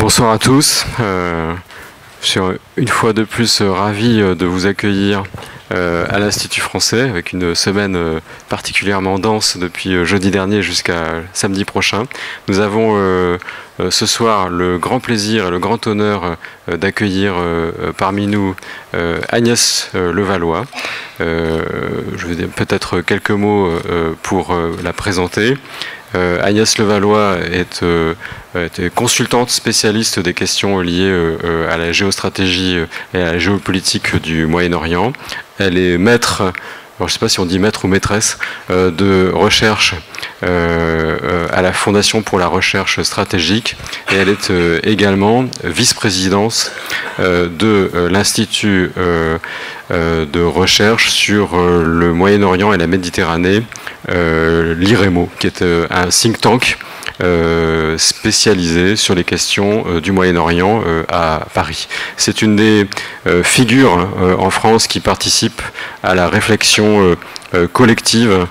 Bonsoir à tous. Je suis une fois de plus ravi de vous accueillir à l'Institut français avec une semaine particulièrement dense depuis jeudi dernier jusqu'à samedi prochain. Nous avons ce soir le grand plaisir et le grand honneur d'accueillir parmi nous Agnès Levallois. Je vais dire peut-être quelques mots pour la présenter. Agnès Levallois est consultante spécialiste des questions liées à la géostratégie et à la géopolitique du Moyen-Orient. Elle est maître, alors je ne sais pas si on dit maître ou maîtresse, de recherche à la Fondation pour la recherche stratégique, et elle est également vice-présidente de l'Institut de recherche sur le Moyen-Orient et la Méditerranée, l'IREMO, qui est un think tank spécialisé sur les questions du Moyen-Orient à Paris. C'est une des figures en France qui participe à la réflexion collective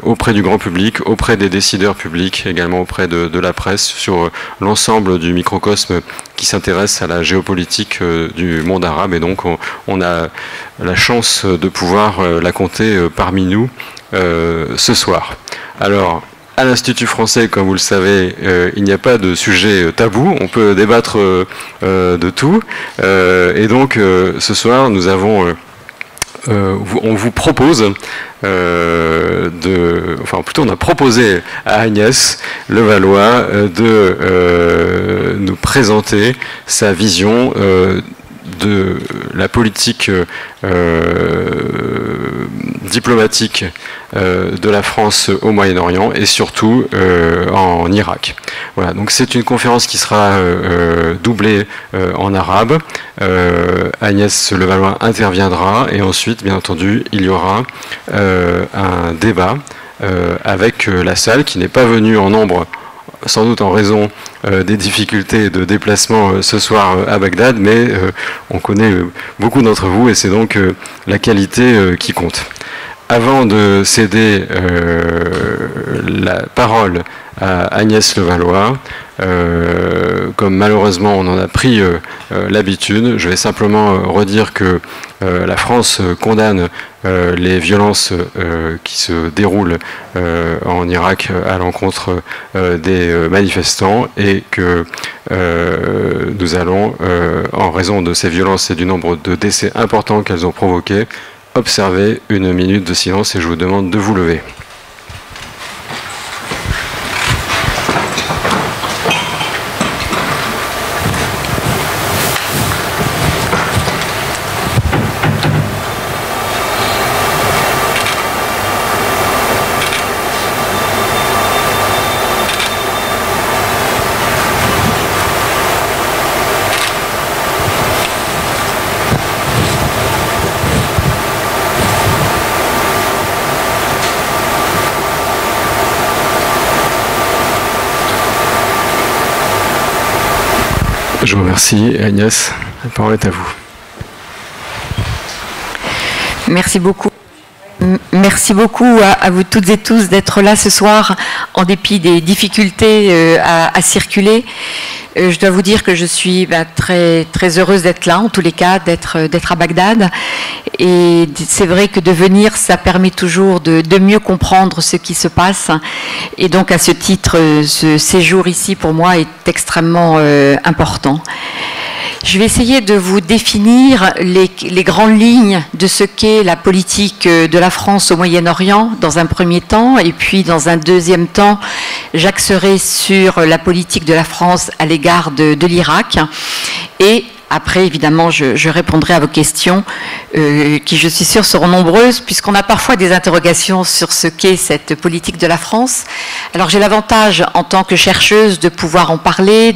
auprès du grand public, auprès des décideurs publics, également auprès de la presse, sur l'ensemble du microcosme qui s'intéresse à la géopolitique du monde arabe. Et donc on a la chance de pouvoir la compter parmi nous ce soir. Alors, à l'Institut français, comme vous le savez, il n'y a pas de sujet tabou, on peut débattre de tout. Et donc, ce soir, nous avons... on vous propose enfin plutôt on a proposé à Agnès Levallois de nous présenter sa vision de la politique diplomatique de la France au Moyen-Orient et surtout en Irak. Voilà, donc c'est une conférence qui sera doublée en arabe. Agnès Levallois interviendra et ensuite, bien entendu, il y aura un débat avec la salle qui n'est pas venue en nombre, sans doute en raison des difficultés de déplacement ce soir à Bagdad, mais on connaît beaucoup d'entre vous et c'est donc la qualité qui compte. Avant de céder la parole à Agnès Levallois, comme malheureusement on en a pris l'habitude, je vais simplement redire que la France condamne les violences qui se déroulent en Irak à l'encontre des manifestants et que nous allons, en raison de ces violences et du nombre de décès importants qu'elles ont provoqués, observer une minute de silence et je vous demande de vous lever. Je vous remercie. Agnès, la parole est à vous. Merci beaucoup. Merci beaucoup à vous toutes et tous d'être là ce soir, en dépit des difficultés à circuler. Je dois vous dire que je suis très, très heureuse d'être là, en tous les cas, d'être à Bagdad. Et c'est vrai que de venir, ça permet toujours de mieux comprendre ce qui se passe. Et donc, à ce titre, ce séjour ici, pour moi, est extrêmement important. Je vais essayer de vous définir les grandes lignes de ce qu'est la politique de la France au Moyen-Orient dans un premier temps, et puis dans un deuxième temps, j'axerai sur la politique de la France à l'égard de l'Irak. Et après, évidemment, je répondrai à vos questions qui, je suis sûre, seront nombreuses puisqu'on a parfois des interrogations sur ce qu'est cette politique de la France. Alors, j'ai l'avantage, en tant que chercheuse, de pouvoir en parler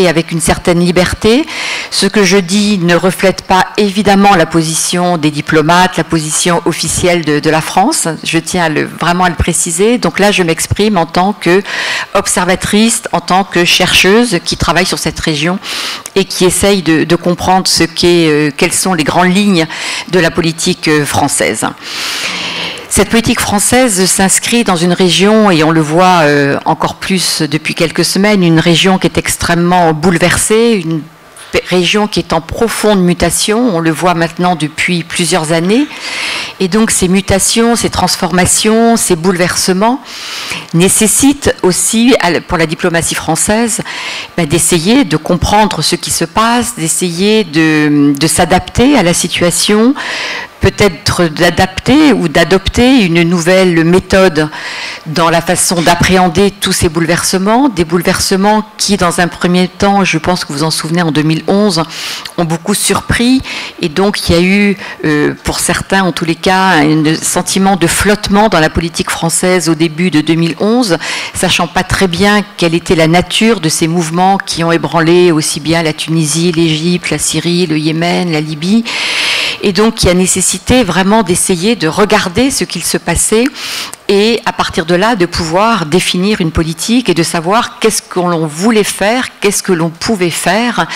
avec une certaine liberté. Ce que je dis ne reflète pas, évidemment, la position des diplomates, la position officielle de la France. Je tiens vraiment à le préciser. Donc là, je m'exprime en tant qu'observatrice, en tant que chercheuse qui travaille sur cette région et qui essaye de comprendre quelles sont les grandes lignes de la politique française. Cette politique française s'inscrit dans une région, et on le voit encore plus depuis quelques semaines, une région qui est extrêmement bouleversée, une région qui est en profonde mutation, on le voit maintenant depuis plusieurs années. Et donc ces mutations, ces transformations, ces bouleversements nécessitent aussi, pour la diplomatie française, d'essayer de comprendre ce qui se passe, d'essayer de s'adapter à la situation, peut-être d'adapter ou d'adopter une nouvelle méthode dans la façon d'appréhender tous ces bouleversements, des bouleversements qui, dans un premier temps, je pense que vous en souvenez, en 2011, ont beaucoup surpris, et donc il y a eu, pour certains en tous les cas, un sentiment de flottement dans la politique française au début de 2011, sachant pas très bien quelle était la nature de ces mouvements qui ont ébranlé aussi bien la Tunisie, l'Égypte, la Syrie, le Yémen, la Libye. Et donc, il y a nécessité vraiment d'essayer de regarder ce qu'il se passait et à partir de là, de pouvoir définir une politique et de savoir qu'est-ce que l'on voulait faire, qu'est-ce que l'on pouvait faire,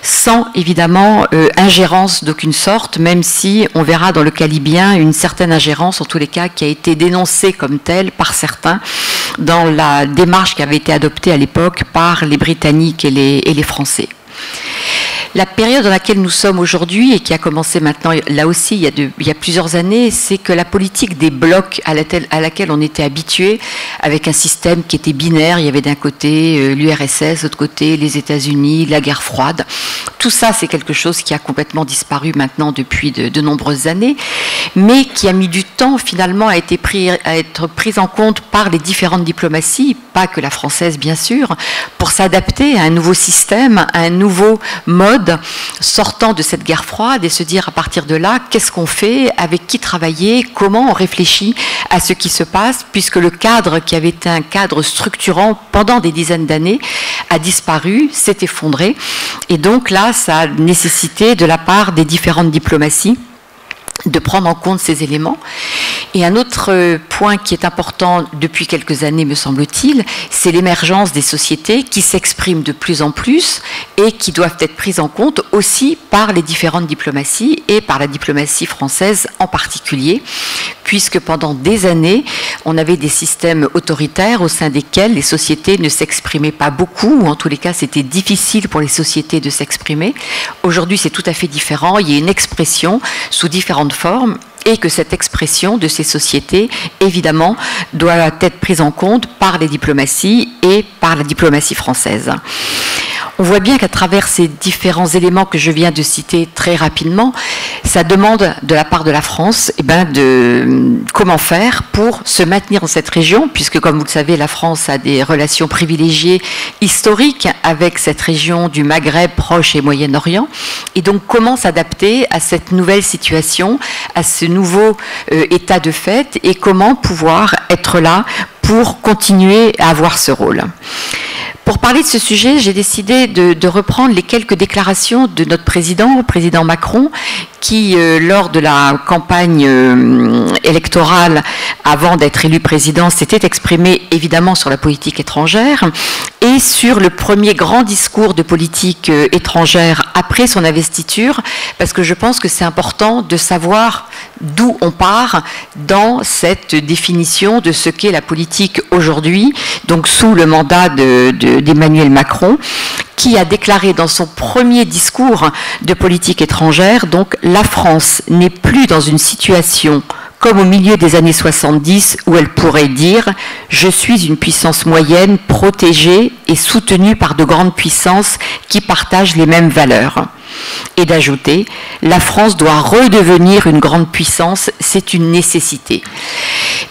sans évidemment ingérence d'aucune sorte, même si on verra dans le cas libyen une certaine ingérence, en tous les cas, qui a été dénoncée comme telle par certains dans la démarche qui avait été adoptée à l'époque par les Britanniques et les Français. La période dans laquelle nous sommes aujourd'hui, et qui a commencé maintenant, là aussi, il y a plusieurs années, c'est que la politique des blocs à laquelle on était habitué, avec un système qui était binaire, il y avait d'un côté l'URSS, de l'autre côté les États-Unis, la guerre froide. Tout ça, c'est quelque chose qui a complètement disparu maintenant depuis de nombreuses années, mais qui a mis du temps finalement à être pris en compte par les différentes diplomaties, pas que la française bien sûr, pour s'adapter à un nouveau système, à un nouveau mode, sortant de cette guerre froide et se dire à partir de là, qu'est-ce qu'on fait, avec qui travailler, comment on réfléchit à ce qui se passe, puisque le cadre qui avait été un cadre structurant pendant des dizaines d'années a disparu, s'est effondré. Et donc là, ça a nécessité de la part des différentes diplomaties de prendre en compte ces éléments. Et un autre point qui est important depuis quelques années, me semble-t-il, c'est l'émergence des sociétés qui s'expriment de plus en plus et qui doivent être prises en compte aussi par les différentes diplomaties et par la diplomatie française en particulier, puisque pendant des années, on avait des systèmes autoritaires au sein desquels les sociétés ne s'exprimaient pas beaucoup, ou en tous les cas, c'était difficile pour les sociétés de s'exprimer. Aujourd'hui, c'est tout à fait différent. Il y a une expression sous différentes formes, et que cette expression de ces sociétés, évidemment, doit être prise en compte par les diplomaties et par la diplomatie française. On voit bien qu'à travers ces différents éléments que je viens de citer très rapidement, ça demande de la part de la France de comment faire pour se maintenir dans cette région, puisque comme vous le savez, la France a des relations privilégiées historiques avec cette région du Maghreb proche et Moyen-Orient, et donc comment s'adapter à cette nouvelle situation, à ce nouveau état de fait, et comment pouvoir être là pour continuer à avoir ce rôle. Pour parler de ce sujet, j'ai décidé de reprendre les quelques déclarations de notre président, le président Macron, qui, lors de la campagne électorale, avant d'être élu président, s'était exprimé évidemment sur la politique étrangère et sur le premier grand discours de politique étrangère après son investiture, parce que je pense que c'est important de savoir d'où on part dans cette définition de ce qu'est la politique aujourd'hui, donc sous le mandat d'Emmanuel Macron, qui a déclaré dans son premier discours de politique étrangère, donc la France n'est plus dans une situation comme au milieu des années 70 où elle pourrait dire « Je suis une puissance moyenne protégée et soutenue par de grandes puissances qui partagent les mêmes valeurs ». Et d'ajouter « La France doit redevenir une grande puissance, c'est une nécessité ».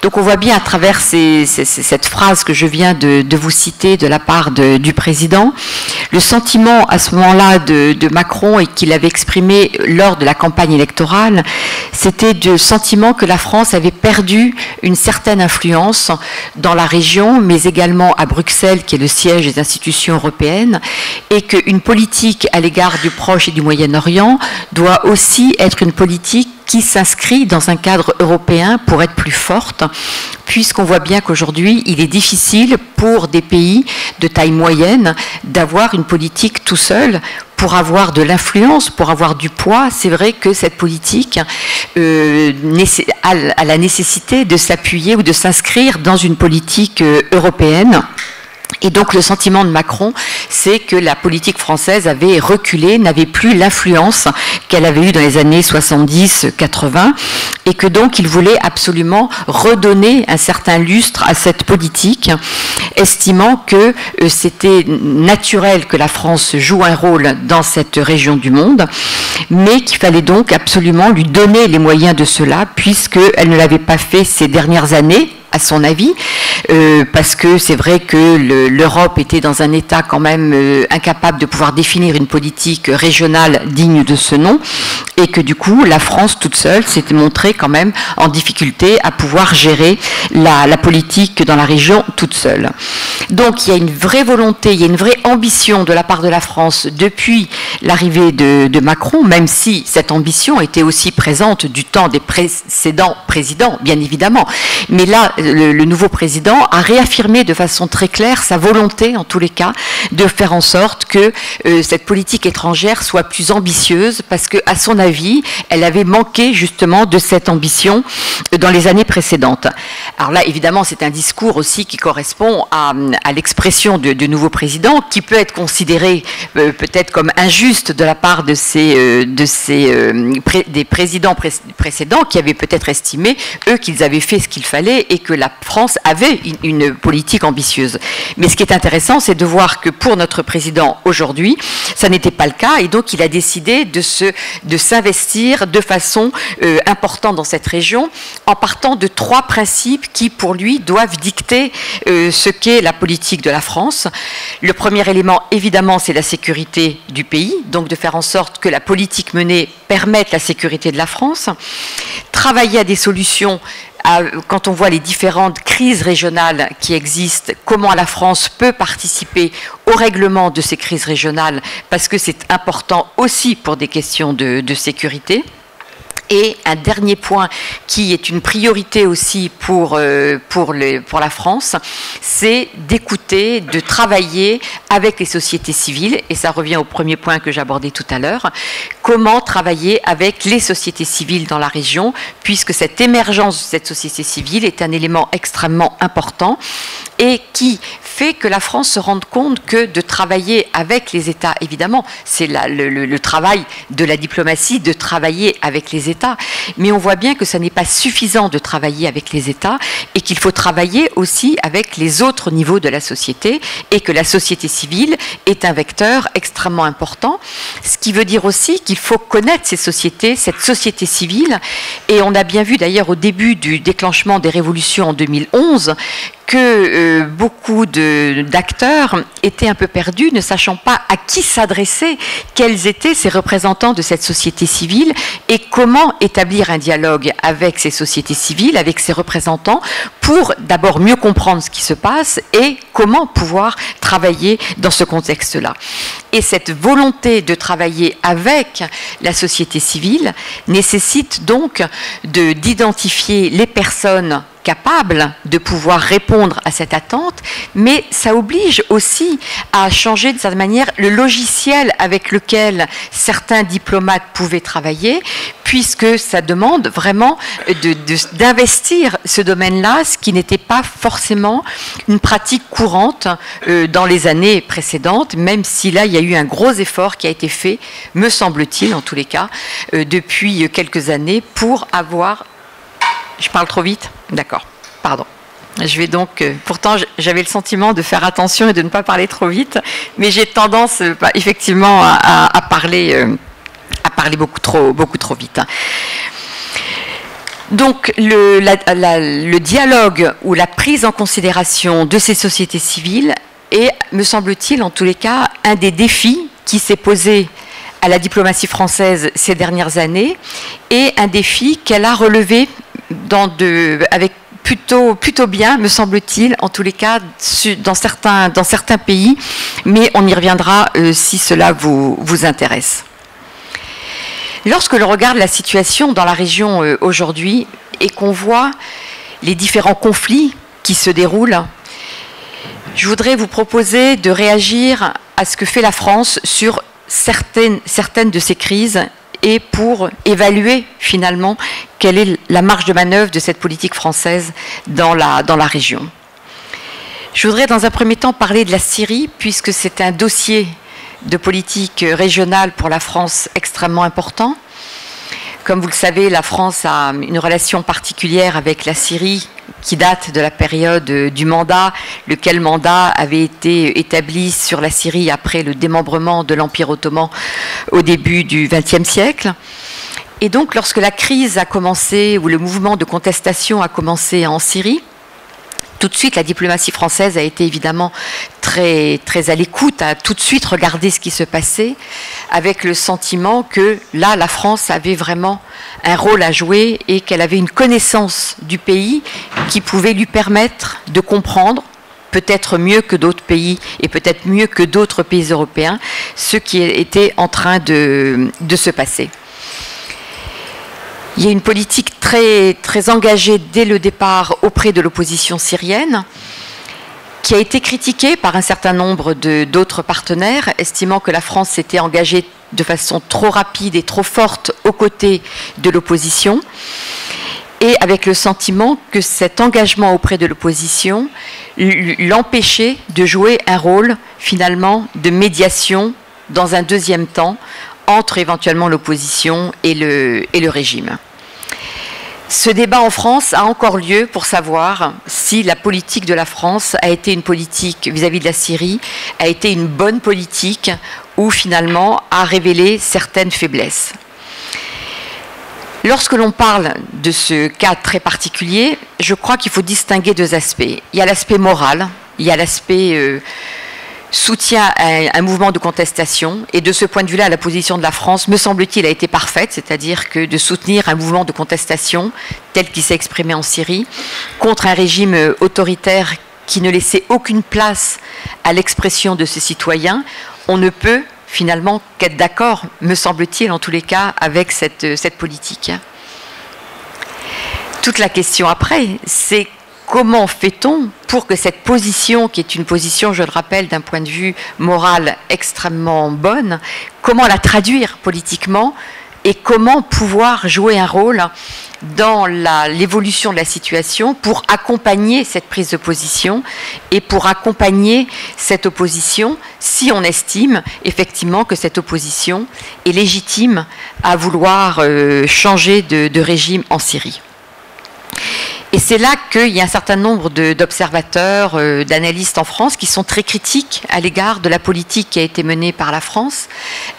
Donc on voit bien à travers cette phrase que je viens de vous citer de la part du président, le sentiment à ce moment-là de Macron et qu'il avait exprimé lors de la campagne électorale, c'était le sentiment que la France avait perdu une certaine influence dans la région, mais également à Bruxelles, qui est le siège des institutions européennes, et qu'une politique à l'égard du Proche et du Moyen-Orient doit aussi être une politique qui s'inscrit dans un cadre européen pour être plus forte, puisqu'on voit bien qu'aujourd'hui, il est difficile pour des pays de taille moyenne d'avoir une politique tout seul pour avoir de l'influence, pour avoir du poids, c'est vrai que cette politique a la nécessité de s'appuyer ou de s'inscrire dans une politique européenne. Et donc le sentiment de Macron, c'est que la politique française avait reculé, n'avait plus l'influence qu'elle avait eue dans les années 70-80, et que donc il voulait absolument redonner un certain lustre à cette politique, estimant que c'était naturel que la France joue un rôle dans cette région du monde, mais qu'il fallait donc absolument lui donner les moyens de cela, puisqu'elle ne l'avait pas fait ces dernières années, à son avis, parce que c'est vrai que l'Europe était dans un état quand même incapable de pouvoir définir une politique régionale digne de ce nom, et que du coup la France toute seule s'était montrée quand même en difficulté à pouvoir gérer la politique dans la région toute seule. Donc il y a une vraie volonté, il y a une vraie ambition de la part de la France depuis l'arrivée de Macron, même si cette ambition était aussi présente du temps des précédents présidents, bien évidemment. Mais là, le nouveau président a réaffirmé de façon très claire sa volonté, en tous les cas, de faire en sorte que cette politique étrangère soit plus ambitieuse, parce qu'à son avis, elle avait manqué justement de cette ambition dans les années précédentes. Alors là, évidemment, c'est un discours aussi qui correspond à l'expression du nouveau président, qui peut être considéré peut-être comme injuste de la part des présidents précédents, qui avaient peut-être estimé, eux, qu'ils avaient fait ce qu'il fallait et que la France avait une politique ambitieuse. Mais ce qui est intéressant, c'est de voir que pour notre président aujourd'hui, ça n'était pas le cas, et donc il a décidé de s'investir de façon importante dans cette région, en partant de 3 principes qui, pour lui, doivent dicter ce qu'est la politique de la France. Le premier élément, évidemment, c'est la sécurité du pays, donc de faire en sorte que la politique menée permette la sécurité de la France, travailler à des solutions. Quand on voit les différentes crises régionales qui existent, comment la France peut participer au règlement de ces crises régionales, parce que c'est important aussi pour des questions de sécurité. Et un dernier point qui est une priorité aussi pour la France, c'est d'écouter, de travailler avec les sociétés civiles, et ça revient au premier point que j'abordais tout à l'heure, comment travailler avec les sociétés civiles dans la région, puisque cette émergence de cette société civile est un élément extrêmement important et qui fait que la France se rende compte que de travailler avec les États, évidemment, c'est le travail de la diplomatie, de travailler avec les États, mais on voit bien que ça n'est pas suffisant de travailler avec les États et qu'il faut travailler aussi avec les autres niveaux de la société, et que la société civile est un vecteur extrêmement important, ce qui veut dire aussi qu'il faut connaître ces sociétés, cette société civile, et on a bien vu d'ailleurs au début du déclenchement des révolutions en 2011 que beaucoup d'acteurs étaient un peu perdus, ne sachant pas à qui s'adresser, quels étaient ces représentants de cette société civile et comment établir un dialogue avec ces sociétés civiles, avec ces représentants, pour d'abord mieux comprendre ce qui se passe et comment pouvoir travailler dans ce contexte-là. Et cette volonté de travailler avec la société civile nécessite donc d'identifier les personnes capables de pouvoir répondre à cette attente, mais ça oblige aussi à changer de certaine manière le logiciel avec lequel certains diplomates pouvaient travailler, puisque ça demande vraiment d'investir ce domaine-là, ce qui n'était pas forcément une pratique courante dans les années précédentes, même si là, il y a eu un gros effort qui a été fait, me semble-t-il, en tous les cas, depuis quelques années, pour avoir... Je parle trop vite ? D'accord, pardon. Je vais donc, pourtant j'avais le sentiment de faire attention et de ne pas parler trop vite, mais j'ai tendance effectivement à parler beaucoup trop vite. Donc le dialogue ou la prise en considération de ces sociétés civiles est, me semble-t-il, en tous les cas, un des défis qui s'est posé à la diplomatie française ces dernières années, et un défi qu'elle a relevé avec plutôt bien, me semble-t-il, en tous les cas, dans certains pays, mais on y reviendra si cela vous intéresse. Lorsque l'on regarde la situation dans la région aujourd'hui et qu'on voit les différents conflits qui se déroulent, je voudrais vous proposer de réagir à ce que fait la France sur certaines de ces crises et pour évaluer finalement quelle est la marge de manœuvre de cette politique française dans la région. Je voudrais dans un premier temps parler de la Syrie, puisque c'est un dossier de politique régionale pour la France extrêmement important. Comme vous le savez, la France a une relation particulière avec la Syrie qui date de la période du mandat, lequel mandat avait été établi sur la Syrie après le démembrement de l'Empire ottoman au début du XXe siècle. Et donc, lorsque la crise a commencé, ou le mouvement de contestation a commencé en Syrie, tout de suite, la diplomatie française a été évidemment très, très à l'écoute, a tout de suite regardé ce qui se passait, avec le sentiment que là, la France avait vraiment un rôle à jouer et qu'elle avait une connaissance du pays qui pouvait lui permettre de comprendre, peut-être mieux que d'autres pays et peut-être mieux que d'autres pays européens, ce qui était en train de se passer. Il y a une politique très, très engagée dès le départ auprès de l'opposition syrienne, qui a été critiquée par un certain nombre d'autres partenaires, estimant que la France s'était engagée de façon trop rapide et trop forte aux côtés de l'opposition, et avec le sentiment que cet engagement auprès de l'opposition l'empêchait de jouer un rôle finalement de médiation dans un deuxième temps, entre éventuellement l'opposition et le régime. Ce débat en France a encore lieu pour savoir si la politique de la France a été une politique vis-à-vis de la Syrie, a été une bonne politique ou finalement a révélé certaines faiblesses. Lorsque l'on parle de ce cas très particulier, je crois qu'il faut distinguer deux aspects. Il y a l'aspect moral, il y a l'aspect soutien à un mouvement de contestation, et de ce point de vue-là, la position de la France, me semble-t-il, a été parfaite, c'est-à-dire que de soutenir un mouvement de contestation tel qu'il s'est exprimé en Syrie, contre un régime autoritaire qui ne laissait aucune place à l'expression de ses citoyens, on ne peut finalement qu'être d'accord, me semble-t-il, en tous les cas, avec cette politique. Toute la question après, c'est comment fait-on pour que cette position, qui est une position, je le rappelle, d'un point de vue moral extrêmement bonne, comment la traduire politiquement et comment pouvoir jouer un rôle dans l'évolution de la situation pour accompagner cette prise de position et pour accompagner cette opposition si on estime effectivement que cette opposition est légitime à vouloir changer de régime en Syrie. Et c'est là qu'il y a un certain nombre d'observateurs, d'analystes en France qui sont très critiques à l'égard de la politique qui a été menée par la France,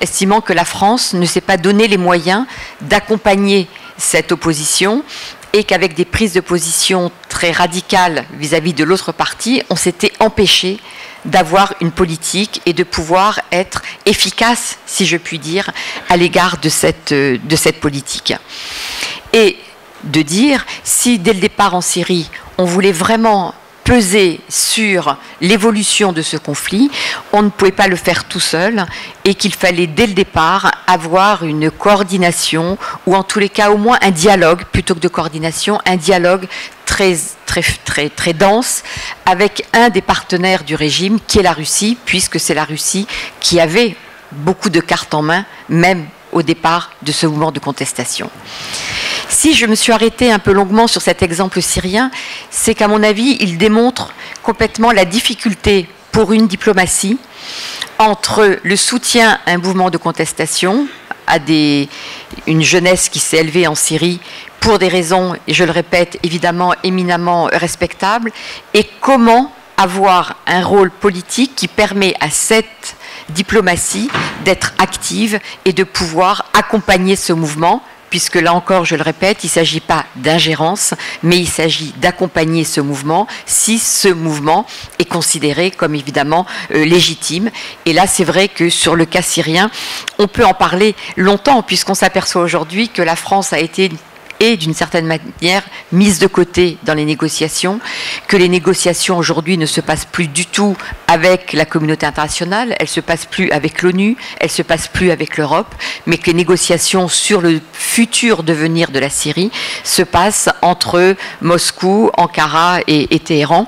estimant que la France ne s'est pas donné les moyens d'accompagner cette opposition et qu'avec des prises de position très radicales vis-à-vis de l'autre parti, on s'était empêché d'avoir une politique et de pouvoir être efficace, si je puis dire, à l'égard de cette politique. Et de dire, si dès le départ en Syrie, on voulait vraiment peser sur l'évolution de ce conflit, on ne pouvait pas le faire tout seul et qu'il fallait dès le départ avoir une coordination ou en tous les cas au moins un dialogue, plutôt que de coordination, un dialogue très dense avec un des partenaires du régime qui est la Russie, puisque c'est la Russie qui avait beaucoup de cartes en main, même au départ de ce mouvement de contestation. Si je me suis arrêtée un peu longuement sur cet exemple syrien, c'est qu'à mon avis, il démontre complètement la difficulté pour une diplomatie entre le soutien à un mouvement de contestation, à une jeunesse qui s'est élevée en Syrie pour des raisons, et je le répète, évidemment éminemment respectables, et comment avoir un rôle politique qui permet à cette diplomatie d'être active et de pouvoir accompagner ce mouvement, puisque là encore, je le répète, il ne s'agit pas d'ingérence, mais il s'agit d'accompagner ce mouvement si ce mouvement est considéré comme évidemment légitime. Et là, c'est vrai que sur le cas syrien, on peut en parler longtemps, puisqu'on s'aperçoit aujourd'hui que la France a été d'une certaine manière mise de côté dans les négociations, que les négociations aujourd'hui ne se passent plus du tout avec la communauté internationale, elles ne se passent plus avec l'ONU, elles ne se passent plus avec l'Europe, mais que les négociations sur le futur devenir de la Syrie se passent entre Moscou, Ankara et Téhéran.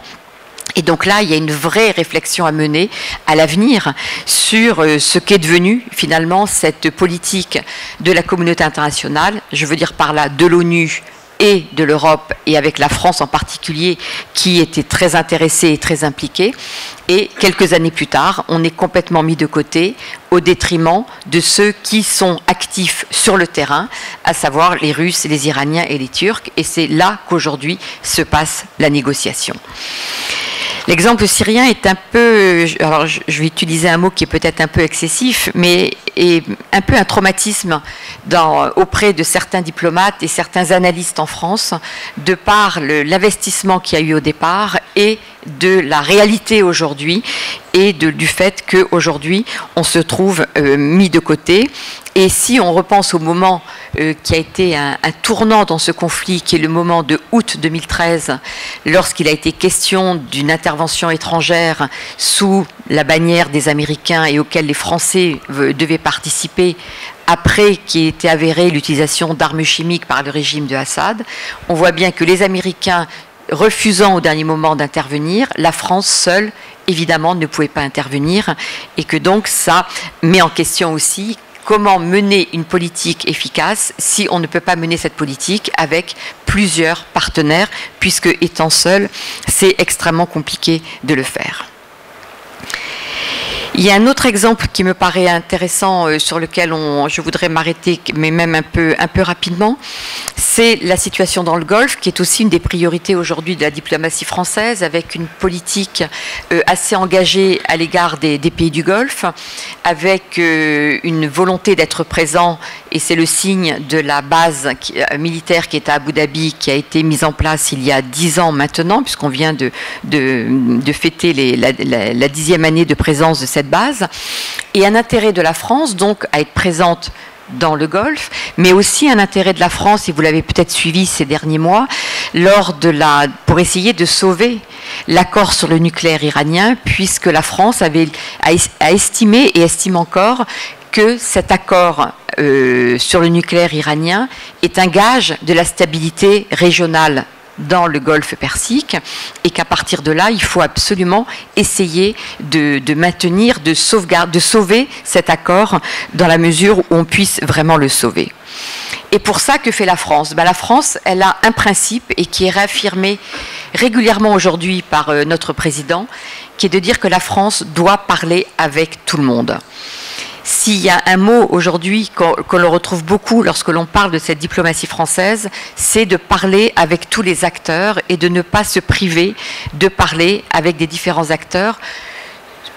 Et donc là, il y a une vraie réflexion à mener à l'avenir sur ce qu'est devenu finalement cette politique de la communauté internationale, je veux dire par là de l'ONU et de l'Europe, et avec la France en particulier, qui était très intéressée et très impliquée. Et quelques années plus tard, on est complètement mis de côté au détriment de ceux qui sont actifs sur le terrain, à savoir les Russes, les Iraniens et les Turcs. Et c'est là qu'aujourd'hui se passe la négociation. L'exemple syrien est un peu, alors je vais utiliser un mot qui est peut-être un peu excessif, mais est un peu un traumatisme auprès de certains diplomates et certains analystes en France, de par l'investissement qu'il y a eu au départ et de la réalité aujourd'hui et du fait qu'aujourd'hui on se trouve mis de côté. Et si on repense au moment qui a été un tournant dans ce conflit, qui est le moment de août 2013, lorsqu'il a été question d'une intervention étrangère sous la bannière des Américains et auquel les Français devaient participer, après qu'il ait été avéré l'utilisation d'armes chimiques par le régime de Assad, on voit bien que les Américains refusant au dernier moment d'intervenir, la France seule, évidemment, ne pouvait pas intervenir, et que donc ça met en question aussi comment mener une politique efficace si on ne peut pas mener cette politique avec plusieurs partenaires, puisque étant seul, c'est extrêmement compliqué de le faire. Il y a un autre exemple qui me paraît intéressant, sur lequel je voudrais m'arrêter, mais même un peu rapidement, c'est la situation dans le Golfe, qui est aussi une des priorités aujourd'hui de la diplomatie française, avec une politique assez engagée à l'égard des pays du Golfe, avec une volonté d'être présent, et c'est le signe de la base militaire qui est à Abu Dhabi, qui a été mise en place il y a 10 ans maintenant, puisqu'on vient de fêter la 10e année de présence de cette base, et un intérêt de la France donc à être présente dans le Golfe, mais aussi un intérêt de la France, et vous l'avez peut-être suivi ces derniers mois, pour essayer de sauver l'accord sur le nucléaire iranien, puisque la France a estimé et estime encore que cet accord sur le nucléaire iranien est un gage de la stabilité régionale dans le Golfe Persique, et qu'à partir de là, il faut absolument essayer de maintenir, de sauver cet accord dans la mesure où on puisse vraiment le sauver. Et pour ça, que fait la France ? La France, elle a un principe, et qui est réaffirmé régulièrement aujourd'hui par notre président, qui est de dire que la France doit parler avec tout le monde. S'il y a un mot aujourd'hui que l'on retrouve beaucoup lorsque l'on parle de cette diplomatie française, c'est de parler avec tous les acteurs et de ne pas se priver de parler avec des différents acteurs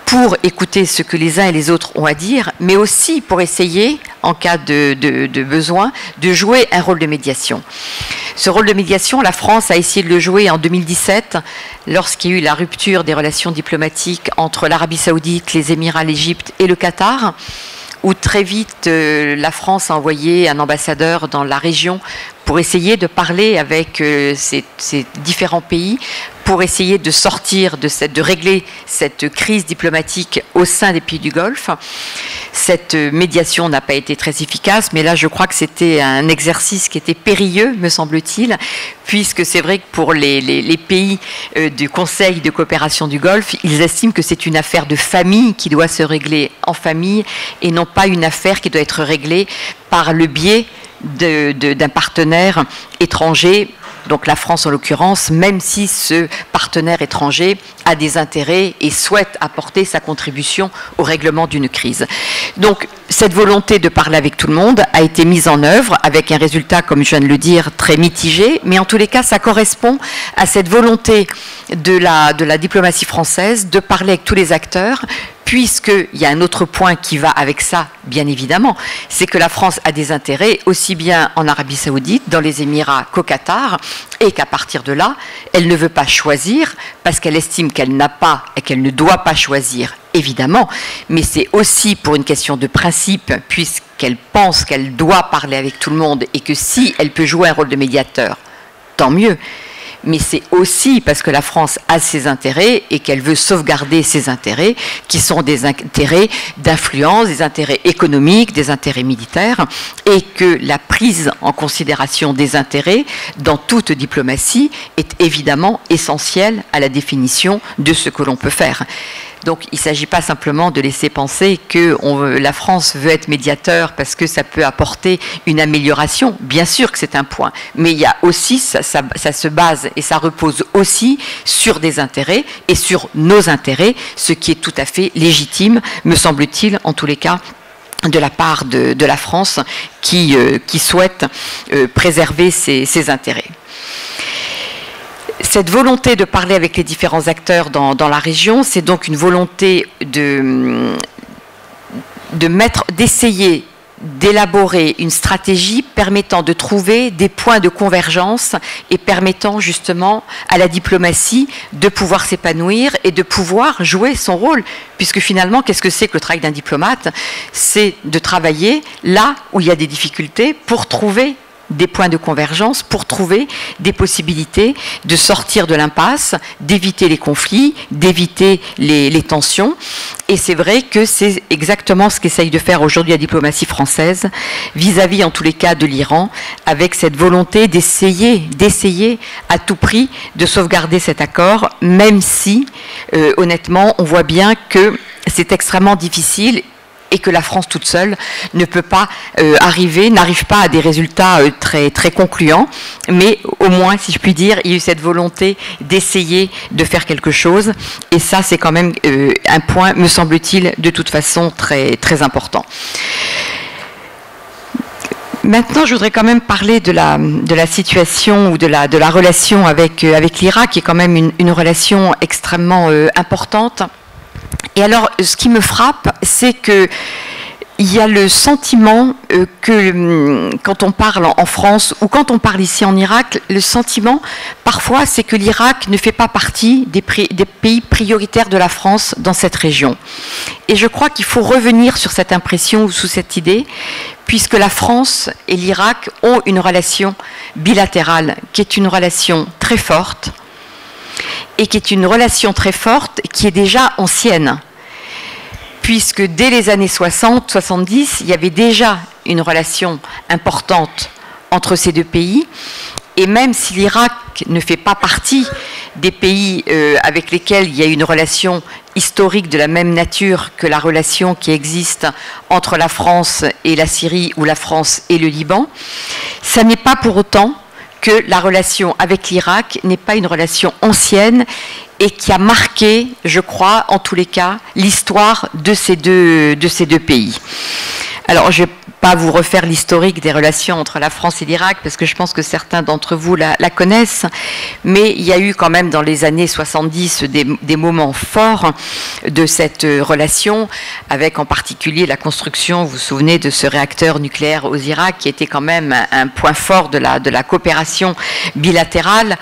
pour écouter ce que les uns et les autres ont à dire, mais aussi pour essayer, en cas de besoin, de jouer un rôle de médiation. Ce rôle de médiation, la France a essayé de le jouer en 2017, lorsqu'il y a eu la rupture des relations diplomatiques entre l'Arabie Saoudite, les Émirats, l'Égypte et le Qatar, où très vite la France a envoyé un ambassadeur dans la région pour essayer de parler avec ces différents pays, pour essayer de sortir de régler cette crise diplomatique au sein des pays du Golfe. Cette médiation n'a pas été très efficace, mais là je crois que c'était un exercice qui était périlleux, me semble-t-il, puisque c'est vrai que pour les pays du Conseil de coopération du Golfe, ils estiment que c'est une affaire de famille qui doit se régler en famille, et non pas une affaire qui doit être réglée par le biais d'un partenaire étranger, donc la France en l'occurrence, même si ce partenaire étranger a des intérêts et souhaite apporter sa contribution au règlement d'une crise. Donc cette volonté de parler avec tout le monde a été mise en œuvre avec un résultat, comme je viens de le dire, très mitigé, mais en tous les cas ça correspond à cette volonté de la diplomatie française de parler avec tous les acteurs, puisqu'il y a un autre point qui va avec ça, bien évidemment, c'est que la France a des intérêts aussi bien en Arabie Saoudite, dans les Émirats qu'au Qatar, et qu'à partir de là, elle ne veut pas choisir, parce qu'elle estime qu'elle n'a pas et qu'elle ne doit pas choisir, évidemment, mais c'est aussi pour une question de principe, puisqu'elle pense qu'elle doit parler avec tout le monde, et que si elle peut jouer un rôle de médiateur, tant mieux. mais c'est aussi parce que la France a ses intérêts et qu'elle veut sauvegarder ses intérêts, qui sont des intérêts d'influence, des intérêts économiques, des intérêts militaires, et que la prise en considération des intérêts dans toute diplomatie est évidemment essentielle à la définition de ce que l'on peut faire. Donc il ne s'agit pas simplement de laisser penser que la France veut être médiateur parce que ça peut apporter une amélioration. Bien sûr que c'est un point, mais il y a aussi, ça se base et ça repose aussi sur des intérêts et sur nos intérêts, ce qui est tout à fait légitime, me semble-t-il, en tous les cas, de la part de la France qui souhaite préserver ses intérêts. Cette volonté de parler avec les différents acteurs dans la région, c'est donc une volonté d'essayer d'élaborer une stratégie permettant de trouver des points de convergence et permettant justement à la diplomatie de pouvoir s'épanouir et de pouvoir jouer son rôle. Puisque finalement, qu'est-ce que c'est que le travail d'un diplomate? C'est de travailler là où il y a des difficultés pour trouver des points de convergence, pour trouver des possibilités de sortir de l'impasse, d'éviter les conflits, d'éviter les tensions. Et c'est vrai que c'est exactement ce qu'essaye de faire aujourd'hui la diplomatie française vis-à-vis, en tous les cas, de l'Iran, avec cette volonté d'essayer à tout prix de sauvegarder cet accord, même si, honnêtement, on voit bien que c'est extrêmement difficile et que la France toute seule ne peut pas n'arrive pas à des résultats très, très concluants, mais au moins, si je puis dire, il y a eu cette volonté d'essayer de faire quelque chose, et ça, c'est quand même un point, me semble-t-il, de toute façon, très, très important. Maintenant, je voudrais quand même parler de la situation ou de la relation avec l'Irak, qui est quand même une relation extrêmement importante. Et alors, ce qui me frappe, c'est qu'il y a le sentiment que, quand on parle en France ou quand on parle ici en Irak, le sentiment, parfois, c'est que l'Irak ne fait pas partie des pays prioritaires de la France dans cette région. Et je crois qu'il faut revenir sur cette impression ou sous cette idée, puisque la France et l'Irak ont une relation bilatérale, qui est une relation très forte, et qui est une relation très forte, qui est déjà ancienne, puisque dès les années 60-70, il y avait déjà une relation importante entre ces deux pays, et même si l'Irak ne fait pas partie des pays avec lesquels il y a une relation historique de la même nature que la relation qui existe entre la France et la Syrie ou la France et le Liban, ça n'est pas pour autant que la relation avec l'Irak n'est pas une relation ancienne et qui a marqué, je crois, en tous les cas, l'histoire de ces deux pays. Alors, je ne vais pas vous refaire l'historique des relations entre la France et l'Irak, parce que je pense que certains d'entre vous la connaissent, mais il y a eu quand même dans les années 70 des moments forts de cette relation, avec en particulier la construction, vous vous souvenez, de ce réacteur nucléaire aux Irak, qui était quand même un point fort de la coopération bilatérale,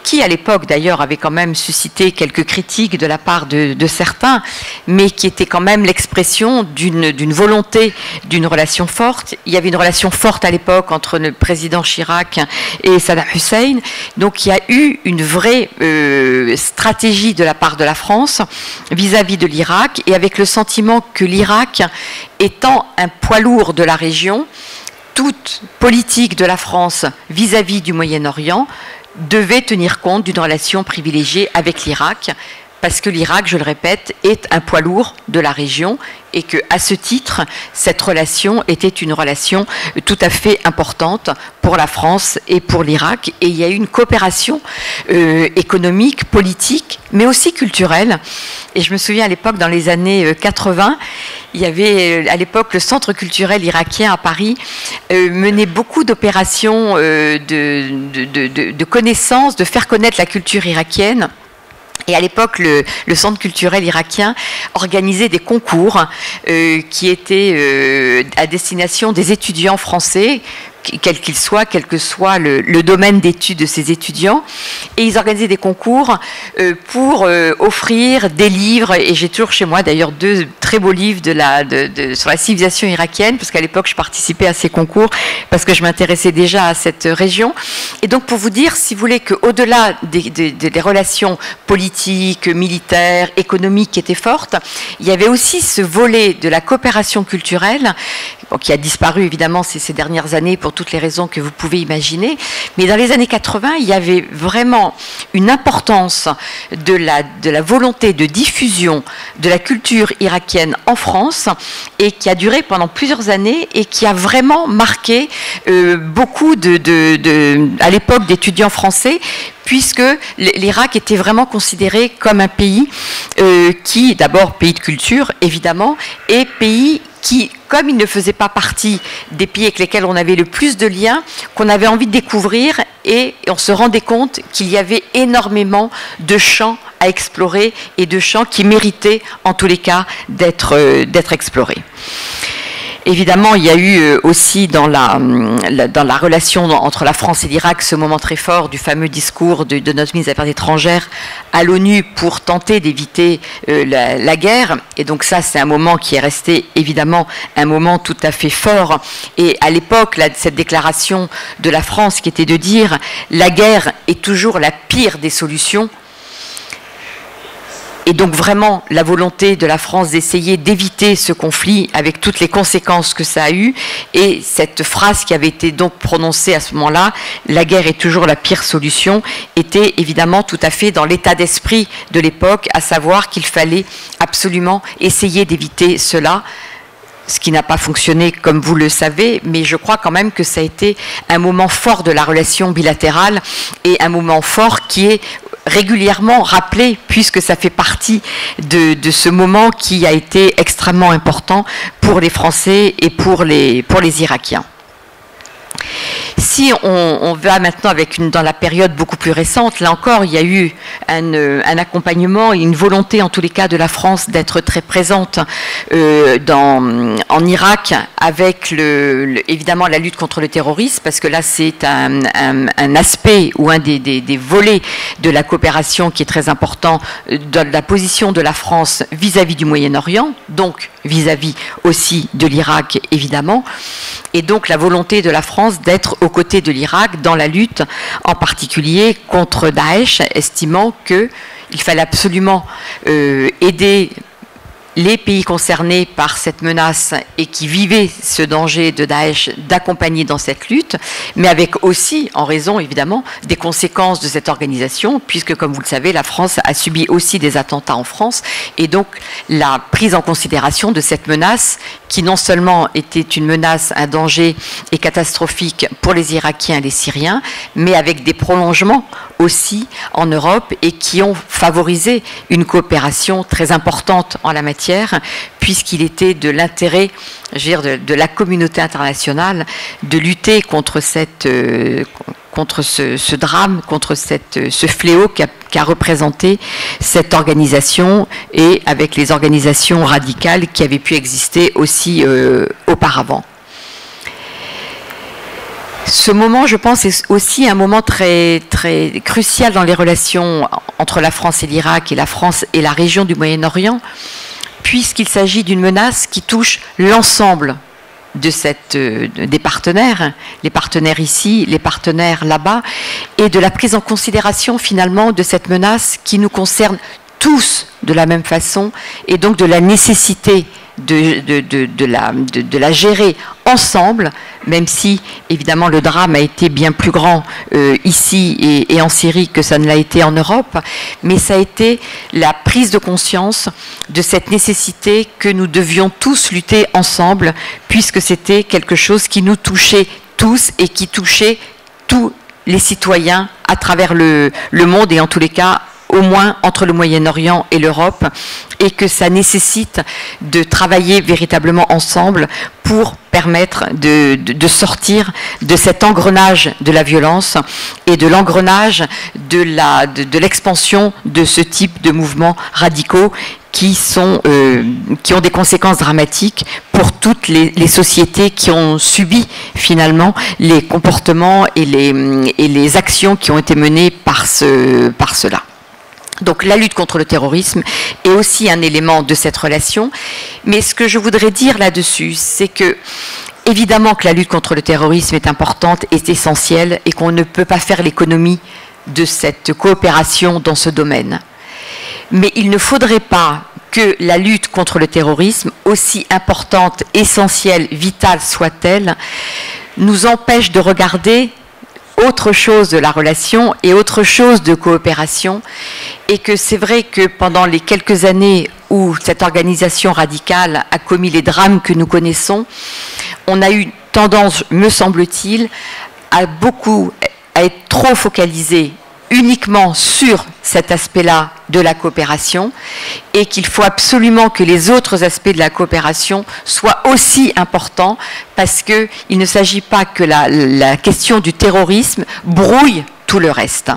qui à l'époque d'ailleurs avait quand même suscité quelques critiques de la part de certains, mais qui était quand même l'expression d'une volonté d'une relation forte. Il y avait une relation forte à l'époque entre le président Chirac et Saddam Hussein, donc il y a eu une vraie stratégie de la part de la France vis-à-vis de l'Irak, et avec le sentiment que l'Irak, étant un poids lourd de la région, toute politique de la France vis-à-vis du Moyen-Orient devait tenir compte d'une relation privilégiée avec l'Irak, parce que l'Irak, je le répète, est un poids lourd de la région, et qu'à ce titre, cette relation était une relation tout à fait importante pour la France et pour l'Irak. Et il y a eu une coopération économique, politique, mais aussi culturelle. Et je me souviens à l'époque, dans les années 80, il y avait à l'époque le Centre culturel irakien à Paris menait beaucoup d'opérations de connaissance, de faire connaître la culture irakienne. Et à l'époque, le Centre culturel irakien organisait des concours qui étaient à destination des étudiants français, quel qu'il soit, quel que soit le domaine d'études de ces étudiants. Et ils organisaient des concours pour offrir des livres, et j'ai toujours chez moi d'ailleurs 2 très beaux livres sur la civilisation irakienne, parce qu'à l'époque je participais à ces concours, parce que je m'intéressais déjà à cette région. Et donc pour vous dire, si vous voulez, qu'au-delà des relations politiques, militaires, économiques qui étaient fortes, il y avait aussi ce volet de la coopération culturelle, qui a disparu évidemment ces dernières années pour toutes les raisons que vous pouvez imaginer. Mais dans les années 80, il y avait vraiment une importance de la volonté de diffusion de la culture irakienne en France, et qui a duré pendant plusieurs années et qui a vraiment marqué beaucoup à l'époque d'étudiants français, puisque l'Irak était vraiment considéré comme un pays qui, d'abord pays de culture évidemment, et pays qui, comme il ne faisait pas partie des pays avec lesquels on avait le plus de liens, qu'on avait envie de découvrir, et on se rendait compte qu'il y avait énormément de champs à explorer et de champs qui méritaient en tous les cas d'être explorés. Évidemment, il y a eu aussi dans la relation entre la France et l'Irak ce moment très fort du fameux discours de notre ministre des Affaires étrangères à l'ONU pour tenter d'éviter la guerre. Et donc ça, c'est un moment qui est resté évidemment un moment tout à fait fort. Et à l'époque, cette déclaration de la France qui était de dire « la guerre est toujours la pire des solutions », et donc vraiment la volonté de la France d'essayer d'éviter ce conflit avec toutes les conséquences que ça a eu, et cette phrase qui avait été donc prononcée à ce moment-là, la guerre est toujours la pire solution, était évidemment tout à fait dans l'état d'esprit de l'époque, à savoir qu'il fallait absolument essayer d'éviter cela, ce qui n'a pas fonctionné comme vous le savez, mais je crois quand même que ça a été un moment fort de la relation bilatérale, et un moment fort qui est régulièrement rappelé, puisque ça fait partie de ce moment qui a été extrêmement important pour les Français et pour les Irakiens. Si on va maintenant dans la période beaucoup plus récente, là encore, il y a eu un accompagnement et une volonté, en tous les cas, de la France d'être très présente en Irak, avec évidemment la lutte contre le terrorisme, parce que là, c'est un aspect ou un des volets de la coopération qui est très important, dans la position de la France vis-à-vis du Moyen-Orient, donc vis-à-vis aussi de l'Irak, évidemment, et donc la volonté de la France d'être aux côtés de l'Irak dans la lutte, en particulier contre Daesh, estimant qu'il fallait absolument aider les pays concernés par cette menace et qui vivaient ce danger de Daesh d'accompagner dans cette lutte, mais avec aussi, en raison évidemment, des conséquences de cette organisation, puisque comme vous le savez, la France a subi aussi des attentats en France, et donc la prise en considération de cette menace qui non seulement était une menace, un danger et catastrophique pour les Irakiens et les Syriens, mais avec des prolongements aussi en Europe, et qui ont favorisé une coopération très importante en la matière, puisqu'il était de l'intérêt, je veux dire, de la communauté internationale de lutter contre contre ce drame, contre ce fléau qu'a représenté cette organisation, et avec les organisations radicales qui avaient pu exister aussi auparavant. Ce moment, je pense, est aussi un moment très, très crucial dans les relations entre la France et l'Irak, et la France et la région du Moyen-Orient, puisqu'il s'agit d'une menace qui touche l'ensemble des partenaires, les partenaires ici, les partenaires là-bas, et de la prise en considération finalement de cette menace qui nous concerne tous de la même façon, et donc de la nécessité de la gérer ensemble, même si évidemment le drame a été bien plus grand ici et en Syrie que ça ne l'a été en Europe, mais ça a été la prise de conscience de cette nécessité que nous devions tous lutter ensemble, puisque c'était quelque chose qui nous touchait tous et qui touchait tous les citoyens à travers le monde, et en tous les cas au moins entre le Moyen-Orient et l'Europe, et que ça nécessite de travailler véritablement ensemble pour permettre de sortir de cet engrenage de la violence et de l'engrenage de l'expansion de ce type de mouvements radicaux qui ont des conséquences dramatiques pour toutes les sociétés qui ont subi finalement les comportements et les actions qui ont été menées par cela. Donc la lutte contre le terrorisme est aussi un élément de cette relation. Mais ce que je voudrais dire là-dessus, c'est que évidemment que la lutte contre le terrorisme est importante, est essentielle et qu'on ne peut pas faire l'économie de cette coopération dans ce domaine. Mais il ne faudrait pas que la lutte contre le terrorisme, aussi importante, essentielle, vitale soit-elle, nous empêche de regarder autre chose de la relation et autre chose de coopération, et que c'est vrai que pendant les quelques années où cette organisation radicale a commis les drames que nous connaissons, on a eu tendance, me semble-t-il, à être trop focalisé uniquement sur cet aspect-là de la coopération, et qu'il faut absolument que les autres aspects de la coopération soient aussi importants, parce qu'il ne s'agit pas que la question du terrorisme brouille tout le reste.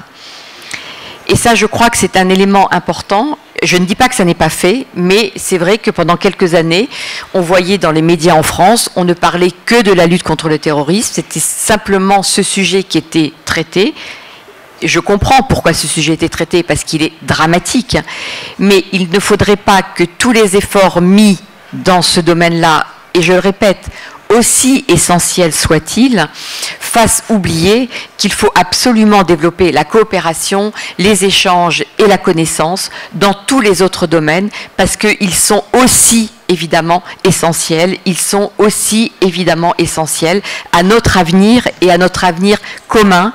Et ça, je crois que c'est un élément important. Je ne dis pas que ça n'est pas fait, mais c'est vrai que pendant quelques années, on voyait dans les médias en France, on ne parlait que de la lutte contre le terrorisme, c'était simplement ce sujet qui était traité. Je comprends pourquoi ce sujet était traité, parce qu'il est dramatique, mais il ne faudrait pas que tous les efforts mis dans ce domaine-là, et je le répète, aussi essentiels soient-ils, fassent oublier qu'il faut absolument développer la coopération, les échanges et la connaissance dans tous les autres domaines, parce qu'ils sont aussi évidemment essentiels, ils sont aussi évidemment essentiels à notre avenir et à notre avenir commun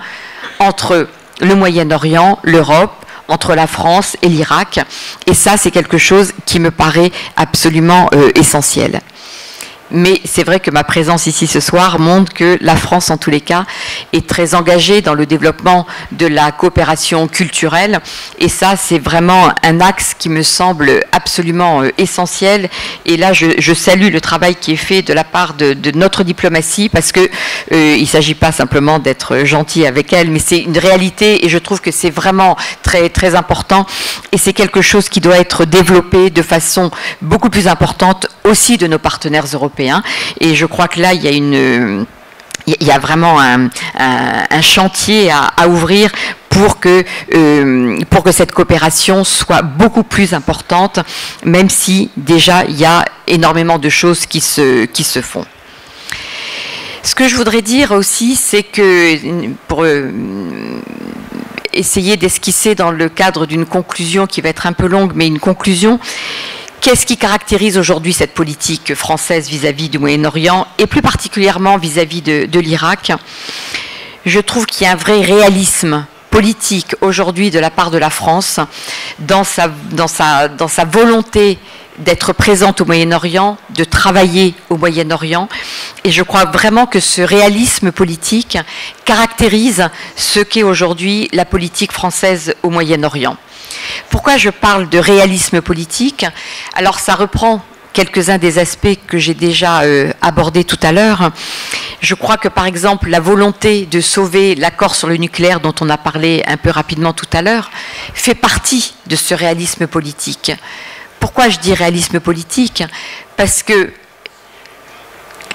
entre le Moyen-Orient, l'Europe, entre la France et l'Irak. Et ça, c'est quelque chose qui me paraît absolument essentiel. Mais c'est vrai que ma présence ici ce soir montre que la France, en tous les cas, est très engagée dans le développement de la coopération culturelle. Et ça, c'est vraiment un axe qui me semble absolument essentiel. Et là, je salue le travail qui est fait de la part de notre diplomatie, parce que il ne s'agit pas simplement d'être gentil avec elle, mais c'est une réalité, et je trouve que c'est vraiment très, très important. Et c'est quelque chose qui doit être développé de façon beaucoup plus importante aussi de nos partenaires européens. Et je crois que là, il y a vraiment un chantier à ouvrir pour que cette coopération soit beaucoup plus importante, même si déjà il y a énormément de choses qui se font. Ce que je voudrais dire aussi, c'est que pour essayer d'esquisser dans le cadre d'une conclusion qui va être un peu longue, mais une conclusion, qu'est-ce qui caractérise aujourd'hui cette politique française vis-à-vis du Moyen-Orient, et plus particulièrement vis-à-vis de l'Irak? Je trouve qu'il y a un vrai réalisme politique aujourd'hui de la part de la France dans sa volonté d'être présente au Moyen-Orient, de travailler au Moyen-Orient. Et je crois vraiment que ce réalisme politique caractérise ce qu'est aujourd'hui la politique française au Moyen-Orient. Pourquoi je parle de réalisme politique? Alors ça reprend quelques-uns des aspects que j'ai déjà abordés tout à l'heure. Je crois que par exemple la volonté de sauver l'accord sur le nucléaire dont on a parlé un peu rapidement tout à l'heure fait partie de ce réalisme politique. Pourquoi je dis réalisme politique? Parce que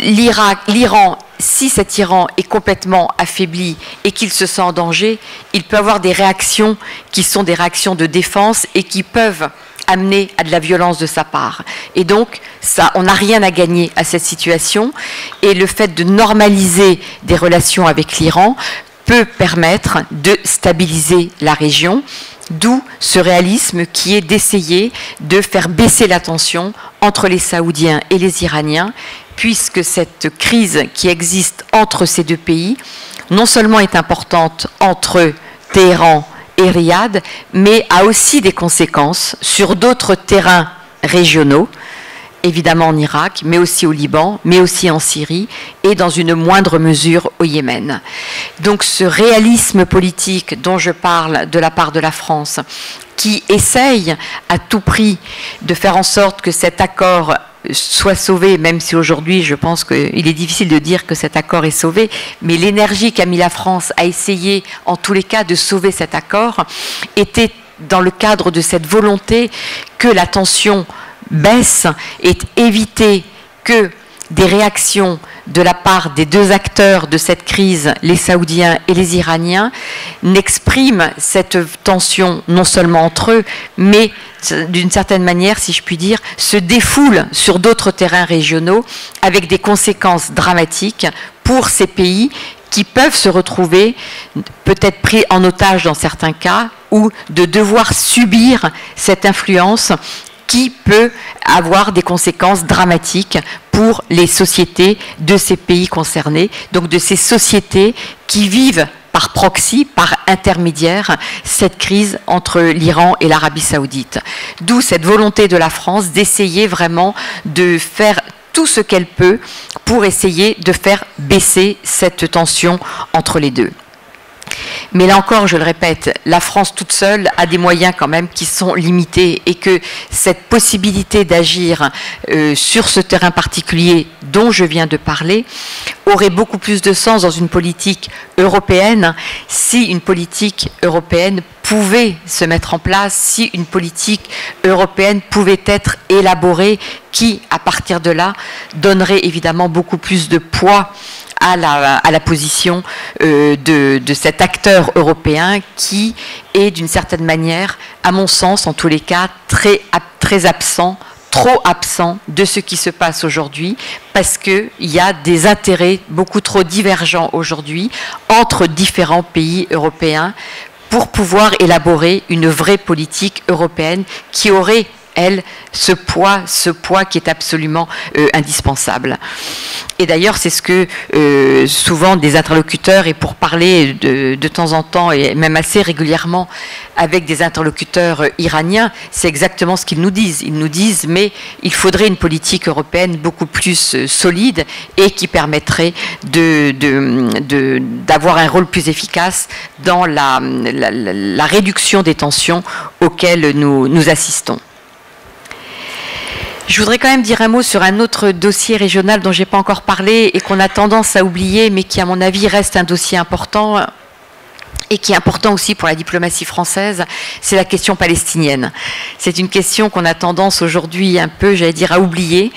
l'Iran, si cet Iran est complètement affaibli et qu'il se sent en danger, il peut avoir des réactions qui sont des réactions de défense et qui peuvent amener à de la violence de sa part. Et donc, ça, on n'a rien à gagner à cette situation. Et le fait de normaliser des relations avec l'Iran peut permettre de stabiliser la région. D'où ce réalisme qui est d'essayer de faire baisser la tension entre les Saoudiens et les Iraniens, puisque cette crise qui existe entre ces deux pays, non seulement est importante entre Téhéran et Riyad, mais a aussi des conséquences sur d'autres terrains régionaux. évidemment en Irak, mais aussi au Liban, mais aussi en Syrie et dans une moindre mesure au Yémen. Donc ce réalisme politique dont je parle de la part de la France, qui essaye à tout prix de faire en sorte que cet accord soit sauvé, même si aujourd'hui je pense qu'il est difficile de dire que cet accord est sauvé, mais l'énergie qu'a mis la France à essayer en tous les cas de sauver cet accord était dans le cadre de cette volonté que la tension baisse et éviter que des réactions de la part des deux acteurs de cette crise, les Saoudiens et les Iraniens, n'expriment cette tension non seulement entre eux, mais d'une certaine manière, si je puis dire, se défoulent sur d'autres terrains régionaux avec des conséquences dramatiques pour ces pays qui peuvent se retrouver peut-être pris en otage dans certains cas ou de devoir subir cette influence qui peut avoir des conséquences dramatiques pour les sociétés de ces pays concernés, donc de ces sociétés qui vivent par proxy, par intermédiaire, cette crise entre l'Iran et l'Arabie saoudite. D'où cette volonté de la France d'essayer vraiment de faire tout ce qu'elle peut pour essayer de faire baisser cette tension entre les deux. Mais là encore, je le répète, la France toute seule a des moyens quand même qui sont limités et que cette possibilité d'agir sur ce terrain particulier dont je viens de parler aurait beaucoup plus de sens dans une politique européenne si une politique européenne pouvait se mettre en place, si une politique européenne pouvait être élaborée qui, à partir de là, donnerait évidemment beaucoup plus de poids à la position de cet acteur européen qui est d'une certaine manière, à mon sens en tous les cas, très absent, trop absent de ce qui se passe aujourd'hui parce qu'il y a des intérêts beaucoup trop divergents aujourd'hui entre différents pays européens pour pouvoir élaborer une vraie politique européenne qui aurait elle, ce poids qui est absolument indispensable. Et d'ailleurs, c'est ce que souvent des interlocuteurs, et pour parler de temps en temps, et même assez régulièrement, avec des interlocuteurs iraniens, c'est exactement ce qu'ils nous disent. Ils nous disent, mais il faudrait une politique européenne beaucoup plus solide et qui permettrait d'avoir un rôle plus efficace dans la réduction des tensions auxquelles nous assistons. Je voudrais quand même dire un mot sur un autre dossier régional dont je n'ai pas encore parlé et qu'on a tendance à oublier, mais qui, à mon avis, reste un dossier important et qui est important aussi pour la diplomatie française, c'est la question palestinienne. C'est une question qu'on a tendance aujourd'hui un peu, j'allais dire, à oublier,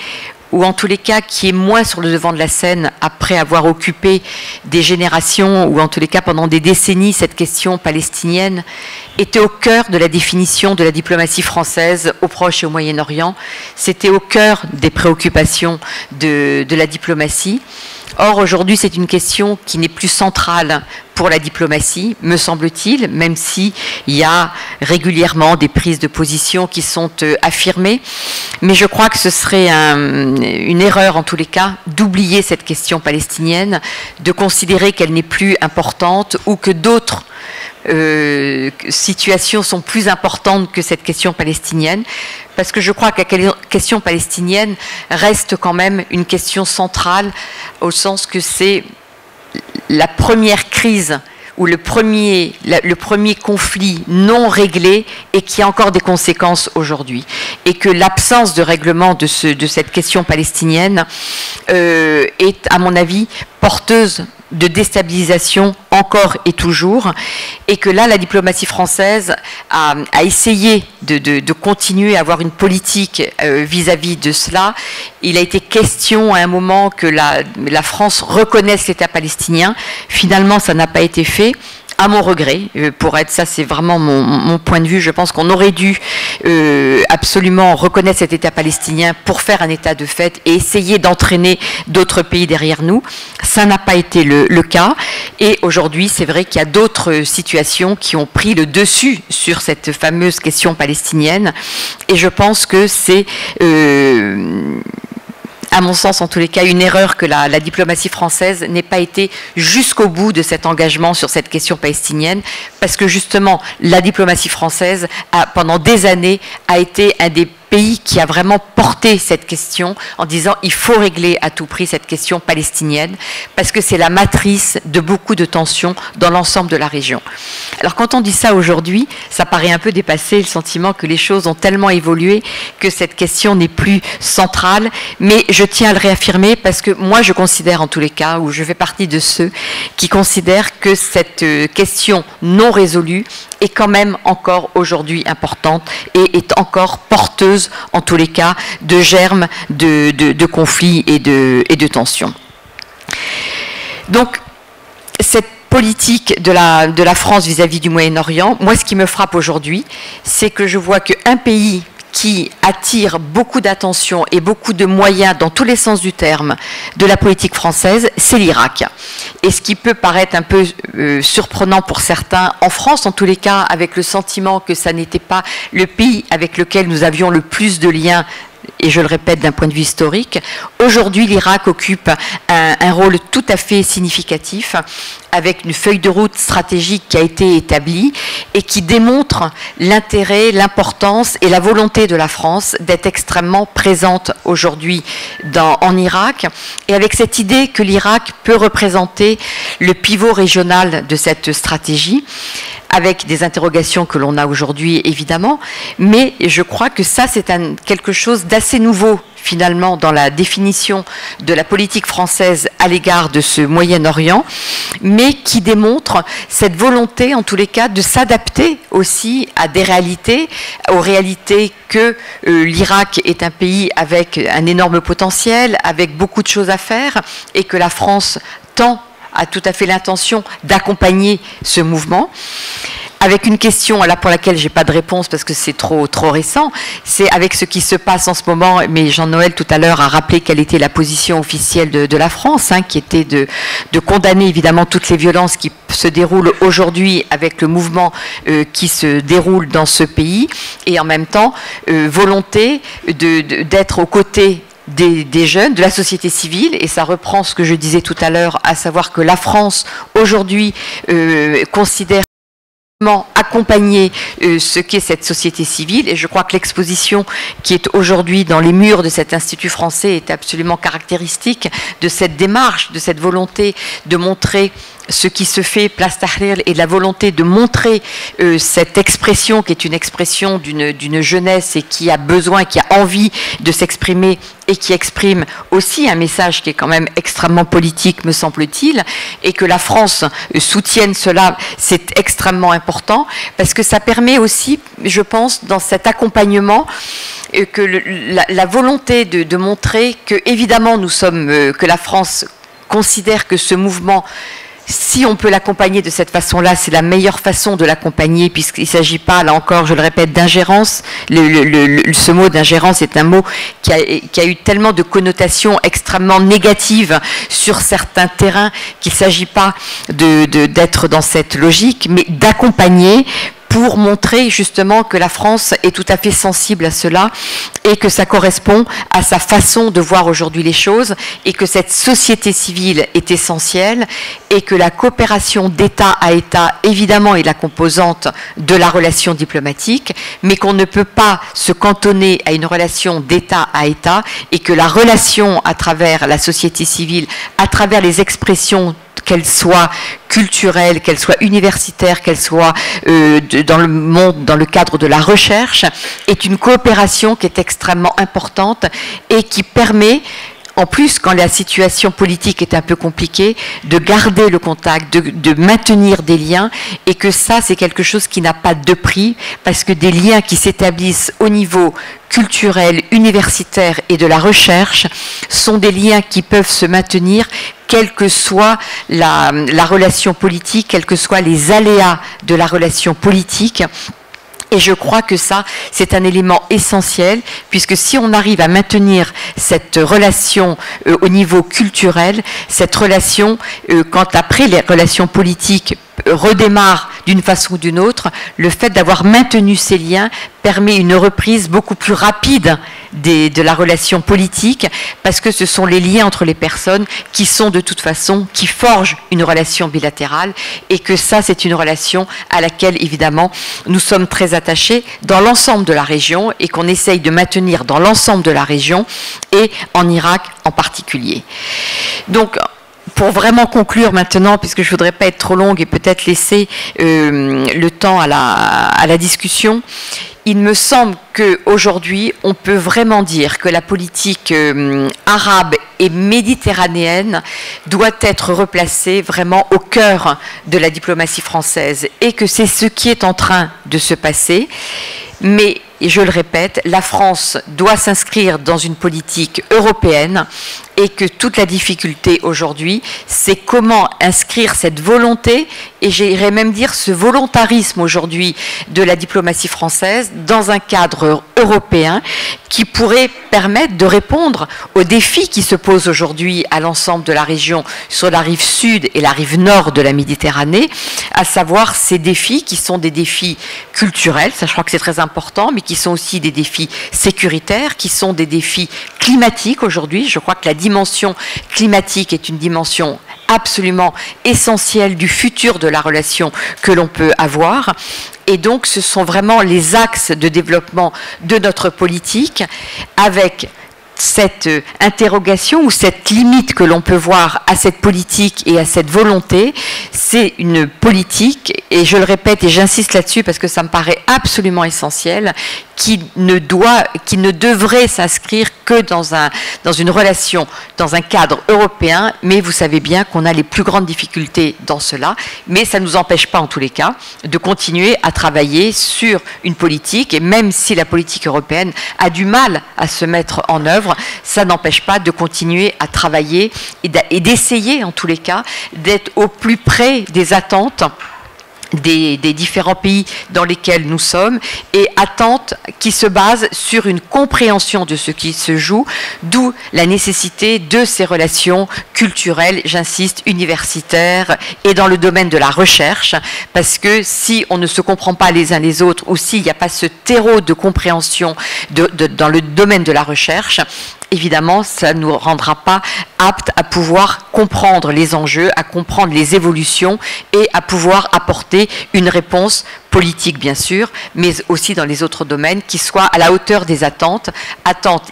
ou en tous les cas qui est moins sur le devant de la scène après avoir occupé des générations, ou en tous les cas pendant des décennies, cette question palestinienne était au cœur de la définition de la diplomatie française au Proche et au Moyen-Orient. C'était au cœur des préoccupations de la diplomatie. Or, aujourd'hui, c'est une question qui n'est plus centrale pour la diplomatie, me semble-t-il, même s'il y a régulièrement des prises de position qui sont affirmées. Mais je crois que ce serait une erreur, en tous les cas, d'oublier cette question palestinienne, de considérer qu'elle n'est plus importante ou que d'autres situations sont plus importantes que cette question palestinienne, parce que je crois que la question palestinienne reste quand même une question centrale, au sens que c'est la première crise ou le premier conflit non réglé et qui a encore des conséquences aujourd'hui. Et que l'absence de règlement de cette question palestinienne est, à mon avis, porteuse de déstabilisation encore et toujours, et que là, la diplomatie française a essayé de continuer à avoir une politique vis-à-vis de cela. Il a été question à un moment que la France reconnaisse l'État palestinien. Finalement, ça n'a pas été fait. À mon regret, ça c'est vraiment mon point de vue, je pense qu'on aurait dû absolument reconnaître cet État palestinien pour faire un État de fait et essayer d'entraîner d'autres pays derrière nous. Ça n'a pas été le cas, et aujourd'hui c'est vrai qu'il y a d'autres situations qui ont pris le dessus sur cette fameuse question palestinienne, et je pense que c'est à mon sens, en tous les cas, une erreur que la diplomatie française n'ait pas été jusqu'au bout de cet engagement sur cette question palestinienne, parce que justement, la diplomatie française, pendant des années, a été un des pays qui a vraiment porté cette question en disant il faut régler à tout prix cette question palestinienne parce que c'est la matrice de beaucoup de tensions dans l'ensemble de la région. Alors quand on dit ça aujourd'hui, ça paraît un peu dépasser le sentiment que les choses ont tellement évolué que cette question n'est plus centrale, mais je tiens à le réaffirmer parce que moi je considère en tous les cas, ou je fais partie de ceux qui considèrent que cette question non résolue est quand même encore aujourd'hui importante et est encore porteuse, en tous les cas, de germes de conflits et de tensions. Donc, cette politique de la France vis-à-vis du Moyen-Orient, moi, ce qui me frappe aujourd'hui, c'est que je vois qu'un pays qui attire beaucoup d'attention et beaucoup de moyens dans tous les sens du terme de la politique française, c'est l'Irak. Et ce qui peut paraître un peu surprenant pour certains, en France en tous les cas, avec le sentiment que ça n'était pas le pays avec lequel nous avions le plus de liens, et je le répète d'un point de vue historique, aujourd'hui l'Irak occupe un rôle tout à fait significatif avec une feuille de route stratégique qui a été établie et qui démontre l'intérêt, l'importance et la volonté de la France d'être extrêmement présente aujourd'hui en Irak, et avec cette idée que l'Irak peut représenter le pivot régional de cette stratégie, avec des interrogations que l'on a aujourd'hui évidemment, mais je crois que ça c'est quelque chose d'assez nouveau finalement dans la définition de la politique française à l'égard de ce Moyen-Orient, mais qui démontre cette volonté en tous les cas de s'adapter aussi à des réalités, aux réalités que l'Irak est un pays avec un énorme potentiel, avec beaucoup de choses à faire, et que la France a tout à fait l'intention d'accompagner ce mouvement. Avec une question là pour laquelle j'ai pas de réponse parce que c'est trop récent, c'est avec ce qui se passe en ce moment, mais Jean-Noël tout à l'heure a rappelé quelle était la position officielle de la France, qui était de condamner évidemment toutes les violences qui se déroulent aujourd'hui avec le mouvement qui se déroule dans ce pays, et en même temps volonté d'être aux côtés des jeunes, de la société civile, et ça reprend ce que je disais tout à l'heure, à savoir que la France aujourd'hui considère accompagner ce qu'est cette société civile, et je crois que l'exposition qui est aujourd'hui dans les murs de cet Institut français est absolument caractéristique de cette démarche, de cette volonté de montrer ce qui se fait place Tahrir et la volonté de montrer cette expression qui est une expression d'une jeunesse et qui a besoin, qui a envie de s'exprimer et qui exprime aussi un message qui est quand même extrêmement politique, me semble-t-il, et que la France soutienne cela, c'est extrêmement important parce que ça permet aussi, je pense, dans cet accompagnement, que la volonté de montrer que, évidemment, que la France considère que ce mouvement, si on peut l'accompagner de cette façon-là, c'est la meilleure façon de l'accompagner, puisqu'il ne s'agit pas, là encore, je le répète, d'ingérence. Ce mot d'ingérence est un mot qui a eu tellement de connotations extrêmement négatives sur certains terrains qu'il ne s'agit pas d'être dans cette logique, mais d'accompagner pour montrer justement que la France est tout à fait sensible à cela et que ça correspond à sa façon de voir aujourd'hui les choses, et que cette société civile est essentielle, et que la coopération d'État à État, évidemment, est la composante de la relation diplomatique, mais qu'on ne peut pas se cantonner à une relation d'État à État, et que la relation à travers la société civile, à travers les expressions qu'elle soit culturelle, qu'elle soit universitaire, qu'elle soit dans le monde, dans le cadre de la recherche, est une coopération qui est extrêmement importante et qui permet, en plus, quand la situation politique est un peu compliquée, de garder le contact, de maintenir des liens, et que ça, c'est quelque chose qui n'a pas de prix, parce que des liens qui s'établissent au niveau culturel, universitaire et de la recherche sont des liens qui peuvent se maintenir quelle que soit la relation politique, quels que soient les aléas de la relation politique. Et je crois que ça, c'est un élément essentiel, puisque si on arrive à maintenir cette relation au niveau culturel, cette relation, quand après les relations politiques redémarrent d'une façon ou d'une autre, le fait d'avoir maintenu ces liens permet une reprise beaucoup plus rapide de la relation politique, parce que ce sont les liens entre les personnes qui sont de toute façon, qui forgent une relation bilatérale, et que ça, c'est une relation à laquelle, évidemment, nous sommes très attachés dans l'ensemble de la région et qu'on essaye de maintenir dans l'ensemble de la région et en Irak en particulier. Donc, pour vraiment conclure maintenant, puisque je ne voudrais pas être trop longue et peut-être laisser le temps à la discussion, il me semble qu'aujourd'hui, on peut vraiment dire que la politique arabe et méditerranéenne doit être replacée vraiment au cœur de la diplomatie française, et que c'est ce qui est en train de se passer. Mais, et je le répète, la France doit s'inscrire dans une politique européenne, et que toute la difficulté aujourd'hui, c'est comment inscrire cette volonté, et j'irais même dire ce volontarisme aujourd'hui de la diplomatie française dans un cadre européen qui pourrait permettre de répondre aux défis qui se posent aujourd'hui à l'ensemble de la région sur la rive sud et la rive nord de la Méditerranée, à savoir ces défis qui sont des défis culturels, ça je crois que c'est très important, mais qui sont aussi des défis sécuritaires, qui sont des défis climatiques aujourd'hui. Je crois que la dimension climatique est une dimension absolument essentielle du futur de la relation que l'on peut avoir. Et donc, ce sont vraiment les axes de développement de notre politique, avec cette interrogation ou cette limite que l'on peut voir à cette politique et à cette volonté. C'est une politique, et je le répète et j'insiste là-dessus parce que ça me paraît absolument essentiel, qui ne devrait s'inscrire que dans une relation, dans un cadre européen, mais vous savez bien qu'on a les plus grandes difficultés dans cela, mais ça ne nous empêche pas en tous les cas de continuer à travailler sur une politique, et même si la politique européenne a du mal à se mettre en œuvre, ça n'empêche pas de continuer à travailler et d'essayer en tous les cas d'être au plus près des attentes des différents pays dans lesquels nous sommes, et attentes qui se basent sur une compréhension de ce qui se joue, d'où la nécessité de ces relations culturelles, j'insiste, universitaires et dans le domaine de la recherche, parce que si on ne se comprend pas les uns les autres, ou s'il n'y a pas ce terreau de compréhension dans le domaine de la recherche, évidemment, ça ne nous rendra pas aptes à pouvoir comprendre les enjeux, à comprendre les évolutions et à pouvoir apporter une réponse politique, bien sûr, mais aussi dans les autres domaines qui soient à la hauteur des attentes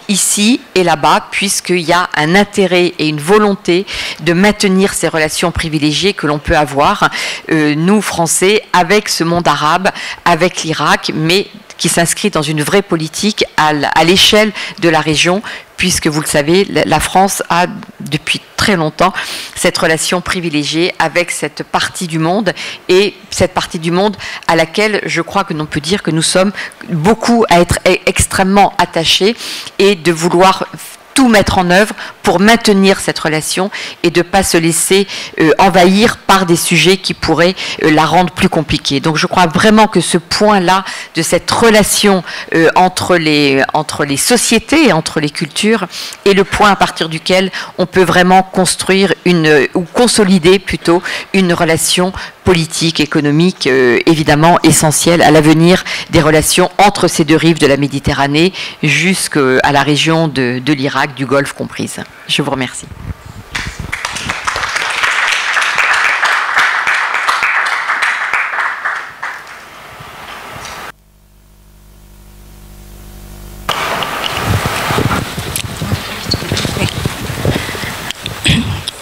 ici et là-bas, puisqu'il y a un intérêt et une volonté de maintenir ces relations privilégiées que l'on peut avoir, nous, Français, avec ce monde arabe, avec l'Irak, mais qui s'inscrit dans une vraie politique à l'échelle de la région, puisque vous le savez, la France a depuis très longtemps cette relation privilégiée avec cette partie du monde, et cette partie du monde à laquelle je crois que l'on peut dire que nous sommes beaucoup à être extrêmement attachés, et de vouloir tout mettre en œuvre pour maintenir cette relation et de ne pas se laisser envahir par des sujets qui pourraient la rendre plus compliquée. Donc je crois vraiment que ce point-là de cette relation entre les sociétés et entre les cultures est le point à partir duquel on peut vraiment construire ou consolider plutôt une relation politique, économique, évidemment essentielle à l'avenir des relations entre ces deux rives de la Méditerranée jusqu'à la région de l'Irak, du Golfe comprise. Je vous remercie.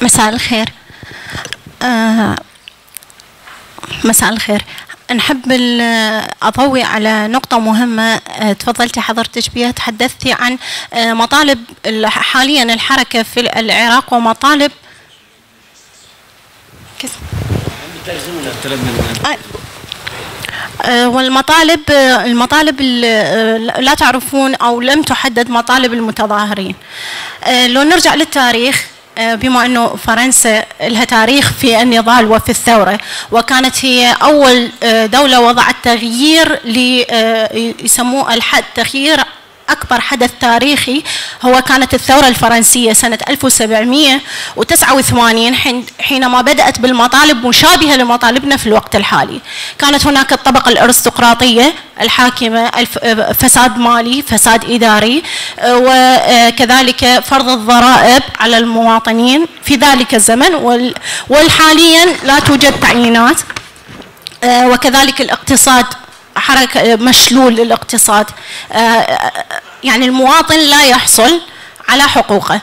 مساء الخير. مساء الخير. نحب أضوي على نقطة مهمة تفضلتي حضرتك بها، تحدثتي عن مطالب حاليا الحركة في العراق ومطالب المطالب لا تعرفون أو لم تحدد مطالب المتظاهرين. لو نرجع للتاريخ، بما أنه فرنسا لها تاريخ في النضال وفي الثورة، وكانت هي أول دولة وضعت تغيير يسموه الحد، تغيير أكبر حدث تاريخي هو كانت الثورة الفرنسية سنة 1789 حينما بدأت بالمطالب مشابهة لمطالبنا في الوقت الحالي. كانت هناك الطبقة الأرستقراطية الحاكمة، فساد مالي، فساد إداري، وكذلك فرض الضرائب على المواطنين في ذلك الزمن، والحاليا لا توجد تعيينات، وكذلك الاقتصاد حركة مشلول للاقتصاد، يعني المواطن لا يحصل على حقوقه.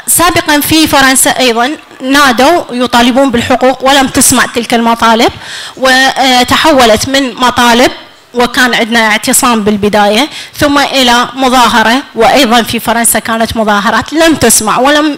سابقا في فرنسا أيضا نادوا يطالبون بالحقوق ولم تسمع تلك المطالب، وتحولت من مطالب وكان عندنا اعتصام بالبداية ثم إلى مظاهرة، وأيضا في فرنسا كانت مظاهرات لم تسمع ولم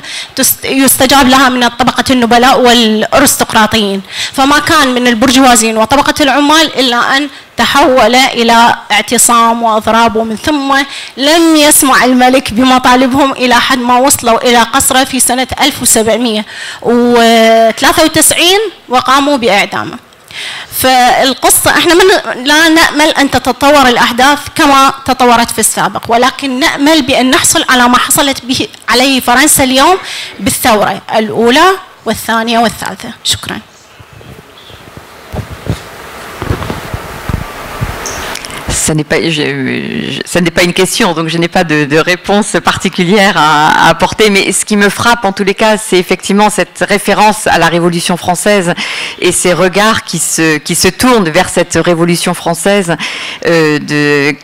يستجاب لها من طبقة النبلاء والأرستقراطيين، فما كان من البرجوازيين وطبقة العمال إلا أن تحول إلى اعتصام وأضراب، ومن ثم لم يسمع الملك بمطالبهم إلى حد ما وصلوا إلى قصره في سنة 1793 وقاموا بإعدامه. فالقصة احنا لا نأمل أن تتطور الأحداث كما تطورت في السابق، ولكن نأمل بأن نحصل على ما حصلت به عليه فرنسا اليوم بالثورة الأولى والثانية والثالثة. شكرا. Ça n'est pas une question, donc je n'ai pas de réponse particulière à apporter, mais ce qui me frappe en tous les cas, c'est effectivement cette référence à la Révolution française et ces regards qui se tournent vers cette Révolution française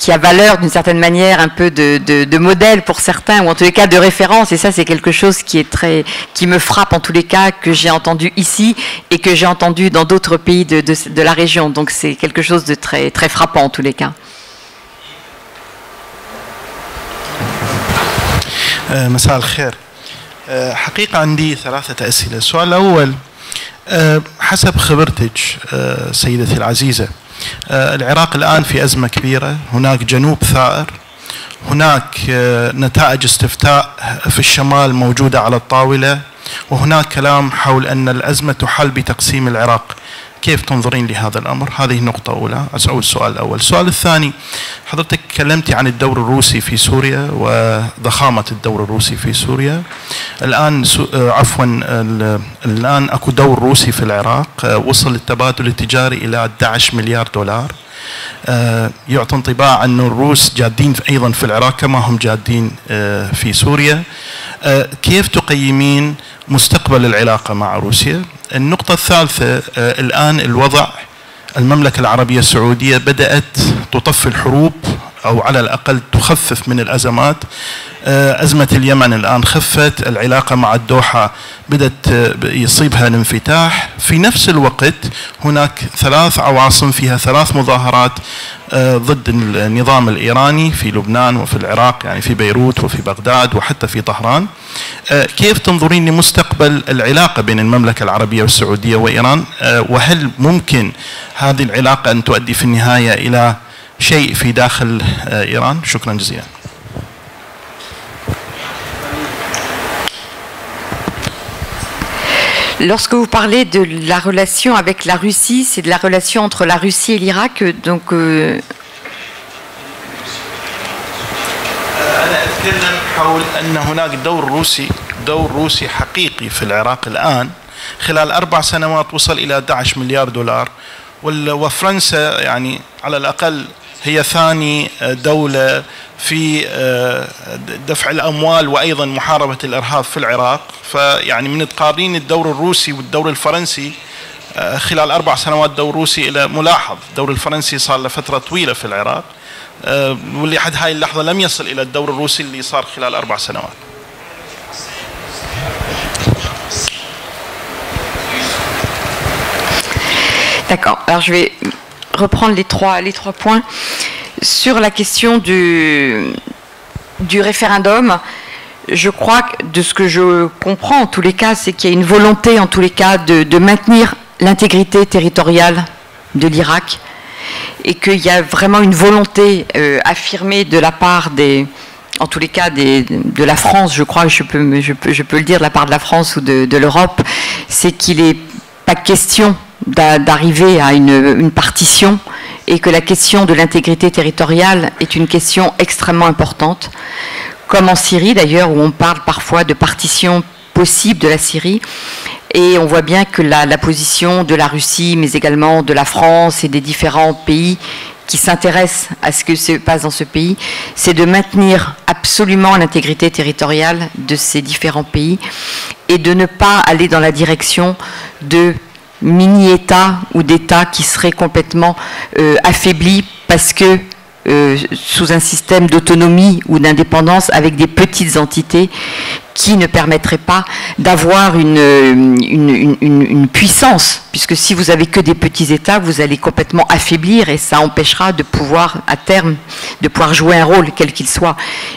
qui a valeur d'une certaine manière un peu de modèle pour certains, ou en tous les cas de référence, et ça c'est quelque chose qui me frappe en tous les cas, que j'ai entendu ici et que j'ai entendu dans d'autres pays de la région, donc c'est quelque chose de très, très frappant en tous les cas. مساء الخير. حقيقة عندي 3 أسئلة. السؤال الأول، حسب خبرتك سيدتي العزيزة، العراق الآن في أزمة كبيرة، هناك جنوب ثائر، هناك نتائج استفتاء في الشمال موجودة على الطاولة، وهناك كلام حول أن الأزمة تحل بتقسيم العراق. كيف تنظرين لهذا الأمر؟ هذه نقطة أولى. أسأل السؤال الأول. السؤال الثاني، حضرتك تكلمتي عن الدور الروسي في سوريا وضخامة الدور الروسي في سوريا. الآن الآن أكو دور روسي في العراق، وصل التبادل التجاري إلى 11 مليار دولار. يعطي انطباع أن الروس جادين أيضا في العراق كما هم جادين في سوريا. كيف تقيمين مستقبل العلاقة مع روسيا؟ النقطة الثالثة، الآن الوضع، المملكة العربية السعودية بدأت تطفي الحروب أو على الأقل تخفف من الأزمات. أزمة اليمن الآن خفت، العلاقة مع الدوحة بدأت يصيبها الانفتاح. في نفس الوقت هناك 3 عواصم فيها 3 مظاهرات ضد النظام الإيراني في لبنان وفي العراق، يعني في بيروت وفي بغداد وحتى في طهران. كيف تنظرين لمستقبل العلاقة بين المملكة العربية والسعودية وإيران؟ وهل ممكن هذه العلاقة أن تؤدي في النهاية إلى شيء في داخل إيران؟ شكرا جزيلا. Lorsque vous parlez de la relation avec la Russie, c'est de la relation entre la Russie et l'Irak, donc... أنا أتكلم حول أن هناك دور روسي حقيقي في العراق الآن. خلال 4 سنوات وصل إلى 11 مليار دولار، وفرنسا يعني على الأقل هي ثاني دولة في دفع الأموال وأيضا محاربة الإرهاب في العراق. فيعني من تقارنين الدور الروسي والدور الفرنسي، خلال 4 سنوات دور روسي إلى ملاحظ، الدور الفرنسي صار له فترة طويلة في العراق، واللي حد هاي اللحظة لم يصل إلى الدور الروسي اللي صار خلال 4 سنوات. D'accord. Alors je vais reprendre les trois points. Sur la question du référendum, je crois que de ce que je comprends en tous les cas, c'est qu'il y a une volonté en tous les cas de maintenir l'intégrité territoriale de l'Irak, et qu'il y a vraiment une volonté affirmée de la part en tous les cas de la France, je crois que je peux le dire, de la part de la France ou de l'Europe, c'est qu'il n'est pas question d'arriver à une partition et que la question de l'intégrité territoriale est une question extrêmement importante, comme en Syrie d'ailleurs, où on parle parfois de partition possible de la Syrie. Et on voit bien que la position de la Russie, mais également de la France et des différents pays qui s'intéressent à ce que se passe dans ce pays, c'est de maintenir absolument l'intégrité territoriale de ces différents pays et de ne pas aller dans la direction de mini-États ou d'États qui seraient complètement affaiblis parce que sous un système d'autonomie ou d'indépendance avec des petites entités qui ne permettraient pas d'avoir une puissance, puisque si vous avez que des petits États, vous allez complètement affaiblir et ça empêchera de pouvoir, à terme, de pouvoir jouer un rôle, quel qu'il soit.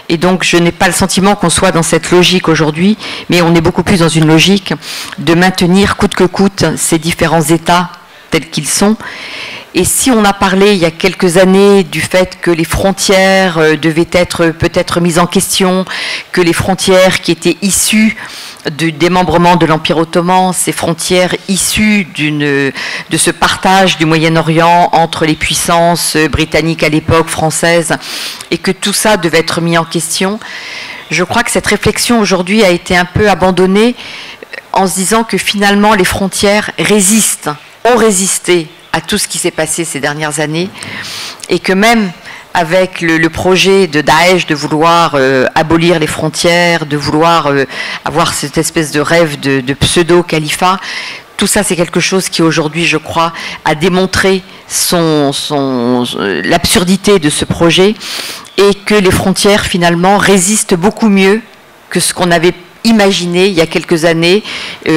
Et donc, je n'ai pas le sentiment qu'on soit dans cette logique aujourd'hui, mais on est beaucoup plus dans une logique de maintenir coûte que coûte ces différents États tels qu'ils sont. Et si on a parlé il y a quelques années du fait que les frontières devaient être peut-être mises en question, que les frontières qui étaient issues du démembrement de l'Empire ottoman, ces frontières issues de ce partage du Moyen-Orient entre les puissances britanniques à l'époque, françaises, et que tout ça devait être mis en question, je crois que cette réflexion aujourd'hui a été un peu abandonnée en se disant que finalement les frontières ont résisté à tout ce qui s'est passé ces dernières années, et que même avec le projet de Daesh de vouloir abolir les frontières, de vouloir avoir cette espèce de rêve de pseudo-califat, tout ça c'est quelque chose qui aujourd'hui, je crois, a démontré l'absurdité de ce projet, et que les frontières finalement résistent beaucoup mieux que ce qu'on avait imaginé il y a quelques années,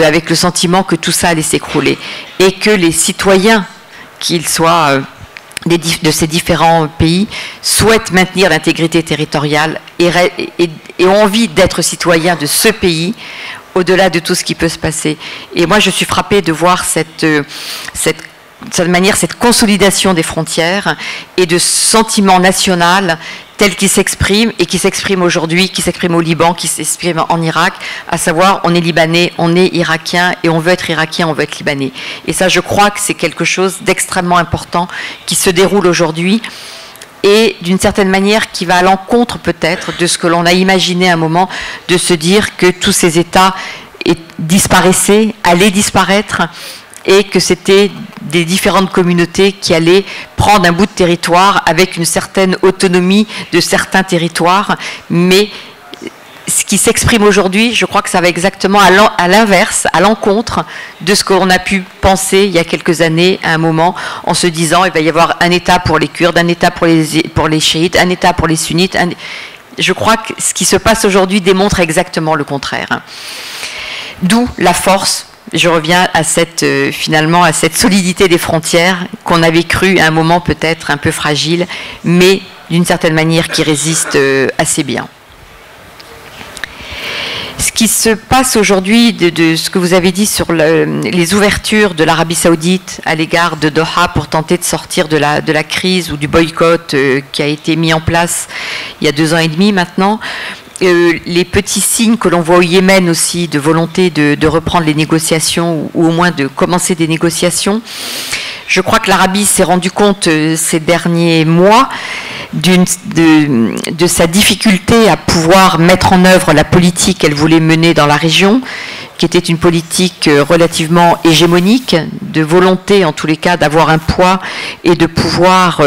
avec le sentiment que tout ça allait s'écrouler, et que les citoyens, qu'ils soient de ces différents pays, souhaitent maintenir l'intégrité territoriale et ont envie d'être citoyens de ce pays, au-delà de tout ce qui peut se passer. Et moi, je suis frappée de voir cette consolidation des frontières et de sentiment national tel qu'il s'exprime et qui s'exprime aujourd'hui, qui s'exprime au Liban, qui s'exprime en Irak, à savoir on est libanais, on est irakien et on veut être irakien, on veut être libanais. Et ça, je crois que c'est quelque chose d'extrêmement important qui se déroule aujourd'hui et d'une certaine manière qui va à l'encontre peut-être de ce que l'on a imaginé à un moment, de se dire que tous ces États disparaissaient, allaient disparaître, et que c'était des différentes communautés qui allaient prendre un bout de territoire avec une certaine autonomie de certains territoires. Mais ce qui s'exprime aujourd'hui, je crois que ça va exactement à l'inverse, à l'encontre de ce qu'on a pu penser il y a quelques années, à un moment, en se disant il va y avoir un État pour les Kurdes, un État pour les chiites, un État pour les sunnites. Je crois que ce qui se passe aujourd'hui démontre exactement le contraire. D'où la force. Je reviens à finalement à cette solidité des frontières qu'on avait cru à un moment peut-être un peu fragile, mais d'une certaine manière qui résiste assez bien. Ce qui se passe aujourd'hui, de ce que vous avez dit sur les ouvertures de l'Arabie Saoudite à l'égard de Doha pour tenter de sortir de la crise ou du boycott qui a été mis en place il y a 2 ans et demi maintenant, les petits signes que l'on voit au Yémen aussi de volonté de reprendre les négociations ou au moins de commencer des négociations. Je crois que l'Arabie s'est rendu compte ces derniers mois de sa difficulté à pouvoir mettre en œuvre la politique qu'elle voulait mener dans la région, qui était une politique relativement hégémonique, de volonté en tous les cas d'avoir un poids et de pouvoir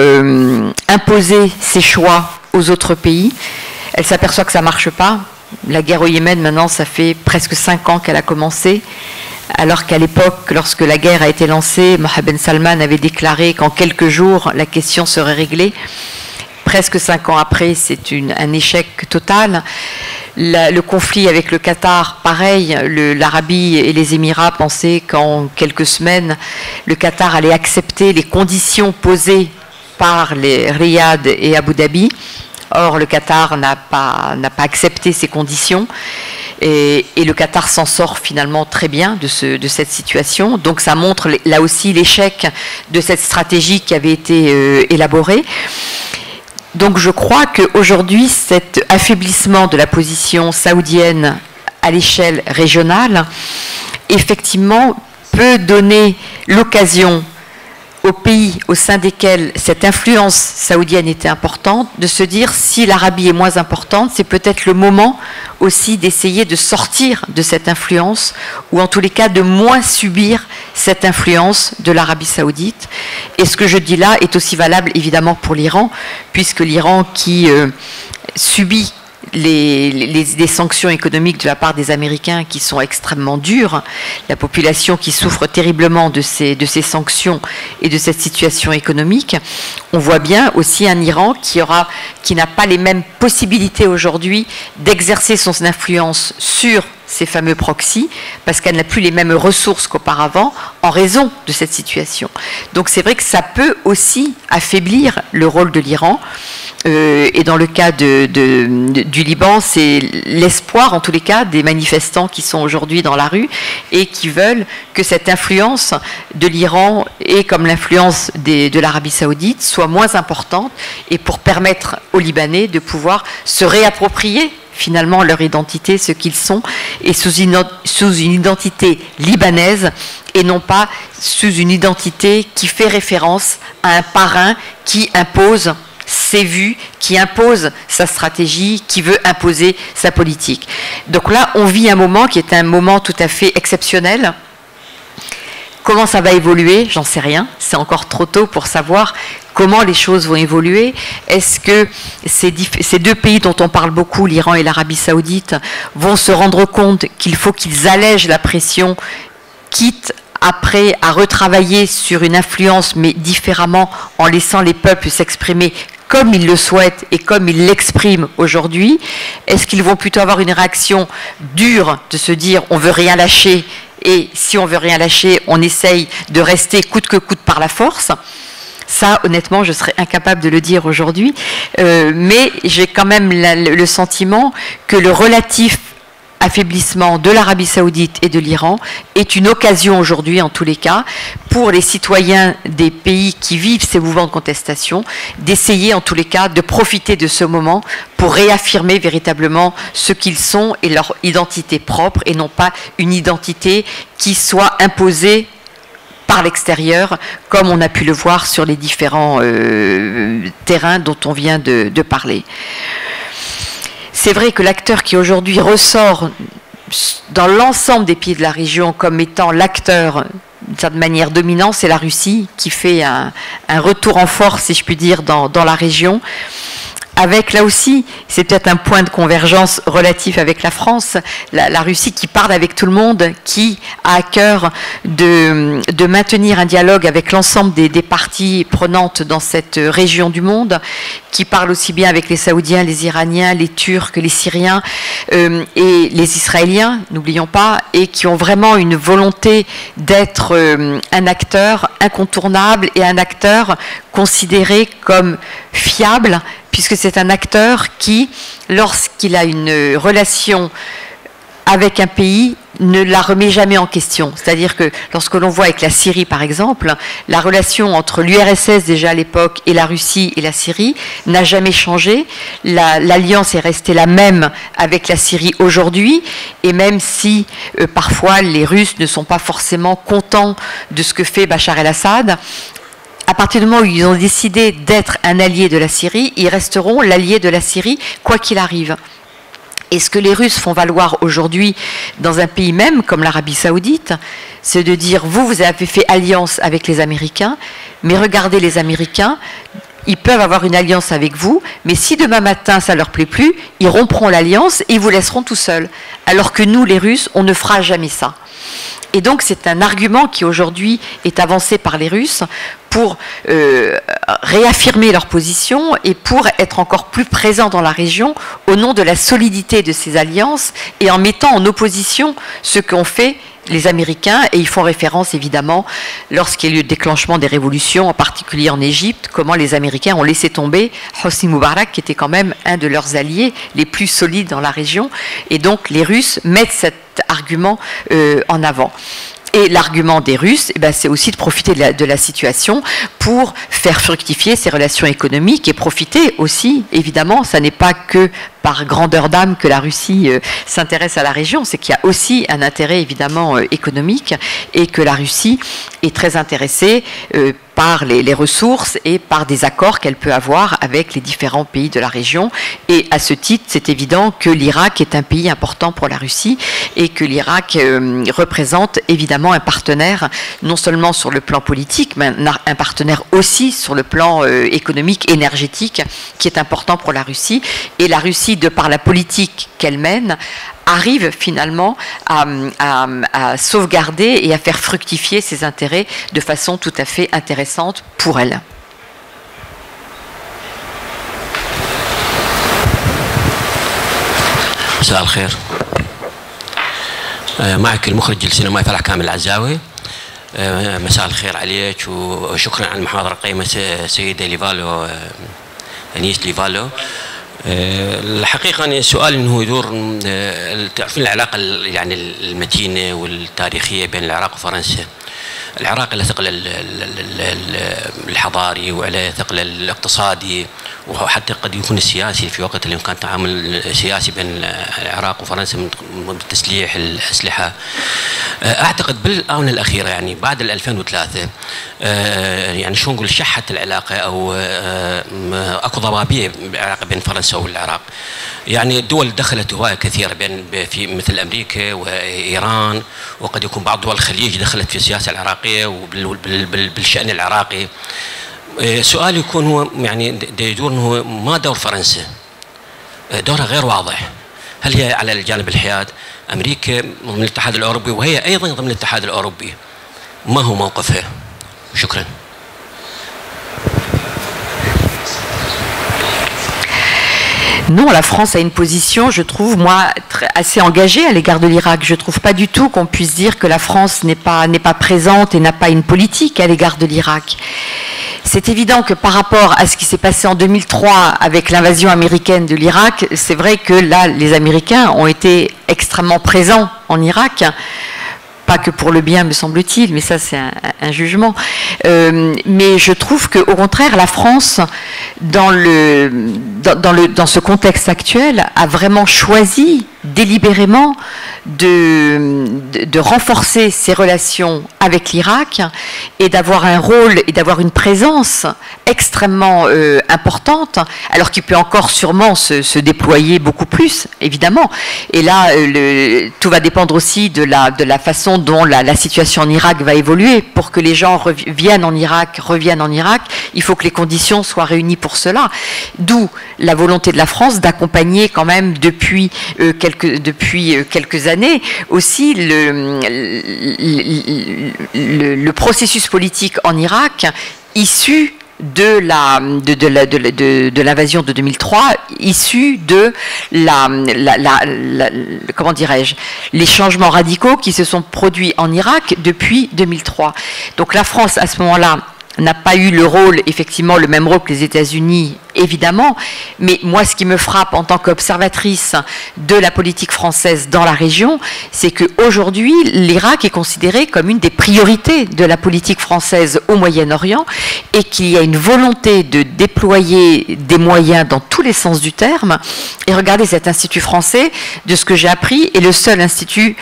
imposer ses choix aux autres pays. Elle s'aperçoit que ça ne marche pas. La guerre au Yémen, maintenant, ça fait presque 5 ans qu'elle a commencé, alors qu'à l'époque, lorsque la guerre a été lancée, Mohammed Ben Salman avait déclaré qu'en quelques jours, la question serait réglée. Presque 5 ans après, c'est un échec total. Le conflit avec le Qatar, pareil, l'Arabie et les Émirats pensaient qu'en quelques semaines, le Qatar allait accepter les conditions posées par les Riyad et Abu Dhabi. Or, le Qatar n'a pas accepté ces conditions et le Qatar s'en sort finalement très bien de cette situation. Donc, ça montre là aussi l'échec de cette stratégie qui avait été élaborée. Donc, je crois qu'aujourd'hui, cet affaiblissement de la position saoudienne à l'échelle régionale, effectivement, peut donner l'occasion aux pays au sein desquels cette influence saoudienne était importante, de se dire si l'Arabie est moins importante, c'est peut-être le moment aussi d'essayer de sortir de cette influence, ou en tous les cas de moins subir cette influence de l'Arabie saoudite. Et ce que je dis là est aussi valable évidemment pour l'Iran, puisque l'Iran qui subit des sanctions économiques de la part des Américains qui sont extrêmement dures, la population qui souffre terriblement de ces sanctions et de cette situation économique, on voit bien aussi un Iran qui n'a pas les mêmes possibilités aujourd'hui d'exercer son influence sur ces fameux proxys, parce qu'elle n'a plus les mêmes ressources qu'auparavant en raison de cette situation. Donc c'est vrai que ça peut aussi affaiblir le rôle de l'Iran. Et dans le cas du Liban, c'est l'espoir, en tous les cas, des manifestants qui sont aujourd'hui dans la rue et qui veulent que cette influence de l'Iran et comme l'influence de l'Arabie saoudite soit moins importante, et pour permettre aux Libanais de pouvoir se réapproprier finalement leur identité, ce qu'ils sont, et sous une identité libanaise et non pas sous une identité qui fait référence à un parrain qui impose ses vues, qui impose sa stratégie, qui veut imposer sa politique. Donc là, on vit un moment qui est un moment tout à fait exceptionnel. Comment ça va évoluer? J'en sais rien. C'est encore trop tôt pour savoir comment les choses vont évoluer. Est-ce que ces deux pays dont on parle beaucoup, l'Iran et l'Arabie saoudite, vont se rendre compte qu'il faut qu'ils allègent la pression, quitte après à retravailler sur une influence, mais différemment, en laissant les peuples s'exprimer comme ils le souhaitent et comme ils l'expriment aujourd'hui? Est-ce qu'ils vont plutôt avoir une réaction dure de se dire on veut rien lâcher, et si on veut rien lâcher, on essaye de rester coûte que coûte par la force? Ça, honnêtement, je serais incapable de le dire aujourd'hui, mais j'ai quand même le sentiment que le relatif affaiblissement de l'Arabie saoudite et de l'Iran est une occasion aujourd'hui, en tous les cas, pour les citoyens des pays qui vivent ces mouvements de contestation, d'essayer, en tous les cas, de profiter de ce moment pour réaffirmer véritablement ce qu'ils sont et leur identité propre, et non pas une identité qui soit imposée par l'extérieur, comme on a pu le voir sur les différents terrains dont on vient de parler. C'est vrai que l'acteur qui aujourd'hui ressort dans l'ensemble des pays de la région comme étant l'acteur d'une certaine manière dominant, c'est la Russie, qui fait un retour en force, si je puis dire, dans la région. Avec, là aussi, c'est peut-être un point de convergence relatif avec la France, la Russie qui parle avec tout le monde, qui a à cœur de maintenir un dialogue avec l'ensemble des parties prenantes dans cette région du monde, qui parle aussi bien avec les Saoudiens, les Iraniens, les Turcs, les Syriens et les Israéliens, n'oublions pas, et qui ont vraiment une volonté d'être un acteur incontournable et un acteur considéré comme fiable, puisque c'est un acteur qui, lorsqu'il a une relation avec un pays, ne la remet jamais en question. C'est-à-dire que lorsque l'on voit avec la Syrie, par exemple, la relation entre l'URSS déjà à l'époque et la Russie et la Syrie n'a jamais changé. L'alliance est restée la même avec la Syrie aujourd'hui, et même si parfois les Russes ne sont pas forcément contents de ce que fait Bachar el-Assad, à partir du moment où ils ont décidé d'être un allié de la Syrie, ils resteront l'allié de la Syrie, quoi qu'il arrive. Et ce que les Russes font valoir aujourd'hui dans un pays même comme l'Arabie saoudite, c'est de dire, vous avez fait alliance avec les Américains, mais regardez les Américains, ils peuvent avoir une alliance avec vous, mais si demain matin ça leur plaît plus, ils rompront l'alliance et ils vous laisseront tout seuls. Alors que nous, les Russes, on ne fera jamais ça. Et donc c'est un argument qui aujourd'hui est avancé par les Russes pour réaffirmer leur position et pour être encore plus présents dans la région au nom de la solidité de ces alliances, et en mettant en opposition ce qu'ont fait les Américains, et ils font référence évidemment lorsqu'il y a eu le déclenchement des révolutions, en particulier en Égypte, comment les Américains ont laissé tomber Hosni Moubarak, qui était quand même un de leurs alliés les plus solides dans la région, et donc les Russes mettent cet argument en avant. Et l'argument des Russes, c'est aussi de profiter de la situation pour faire fructifier ces relations économiques, et profiter aussi, évidemment, ça n'est pas que par grandeur d'âme que la Russie s'intéresse à la région, c'est qu'il y a aussi un intérêt évidemment économique, et que la Russie est très intéressée par les ressources et par des accords qu'elle peut avoir avec les différents pays de la région. Et à ce titre, c'est évident que l'Irak est un pays important pour la Russie et que l'Irak représente évidemment un partenaire, non seulement sur le plan politique, mais un partenaire aussi sur le plan économique, énergétique, qui est important pour la Russie. Et la Russie, de par la politique qu'elle mène, arrive finalement à sauvegarder et à faire fructifier ses intérêts de façon tout à fait intéressante pour elle. مساء الخير. معك المخرج السينمائي فرح كامل العزاوي. مساء الخير عليك وشكرا على المحاضرة القيمة سيدة ليفالو أنيس ليفالو. الحقيقة أنا سؤالي أنه يدور تعرفين العلاقة يعني المتينة والتاريخية بين العراق وفرنسا. العراق له ثقل الحضاري وله ثقل الاقتصادي وحتى قد يكون السياسي في وقت اللي كان تعامل سياسي بين العراق وفرنسا بتسليح الأسلحة. أعتقد بالآونة الأخيرة يعني بعد 2003 يعني شو نقول شحت العلاقة أو أكو ضبابية بالعلاقة بين فرنسا والعراق. يعني الدول دخلت هواية كثيرة في مثل أمريكا وإيران وقد يكون بعض دول الخليج دخلت في السياسة العراقية وبالشأن العراقي. سؤالي يكون هو يعني يدور انه ما دور فرنسا؟ دورها غير واضح. هل هي على الجانب الحياد؟ امريكا ضمن الاتحاد الاوروبي وهي ايضا ضمن الاتحاد الاوروبي. ما هو موقفها؟ شكرا. Non, la France a une position, je trouve, moi, assez engagée à l'égard de l'Irak. Je ne trouve pas du tout qu'on puisse dire que la France n'est pas présente et n'a pas une politique à l'égard de l'Irak. C'est évident que par rapport à ce qui s'est passé en 2003 avec l'invasion américaine de l'Irak, c'est vrai que là, les Américains ont été extrêmement présents en Irak. Pas que pour le bien, me semble-t-il, mais ça c'est un jugement. Mais je trouve qu'au contraire, la France, dans ce contexte actuel, a vraiment choisi délibérément de renforcer ses relations avec l'Irak et d'avoir un rôle et d'avoir une présence extrêmement importante, alors qu'il peut encore sûrement se déployer beaucoup plus, évidemment. Et là, tout va dépendre aussi de la façon dont la situation en Irak va évoluer. Pour que les gens reviennent en Irak, il faut que les conditions soient réunies pour cela. D'où la volonté de la France d'accompagner quand même depuis quelques années aussi le processus politique en Irak issu de l'invasion de 2003, issu de comment dirais-je, les changements radicaux qui se sont produits en Irak depuis 2003. Donc la France, à ce moment-là, n'a pas eu le rôle, effectivement, le même rôle que les États-Unis, évidemment, mais moi, ce qui me frappe en tant qu'observatrice de la politique française dans la région, c'est qu'aujourd'hui, l'Irak est considéré comme une des priorités de la politique française au Moyen-Orient et qu'il y a une volonté de déployer des moyens dans tous les sens du terme. Et regardez, cet institut français, de ce que j'ai appris, est le seul institut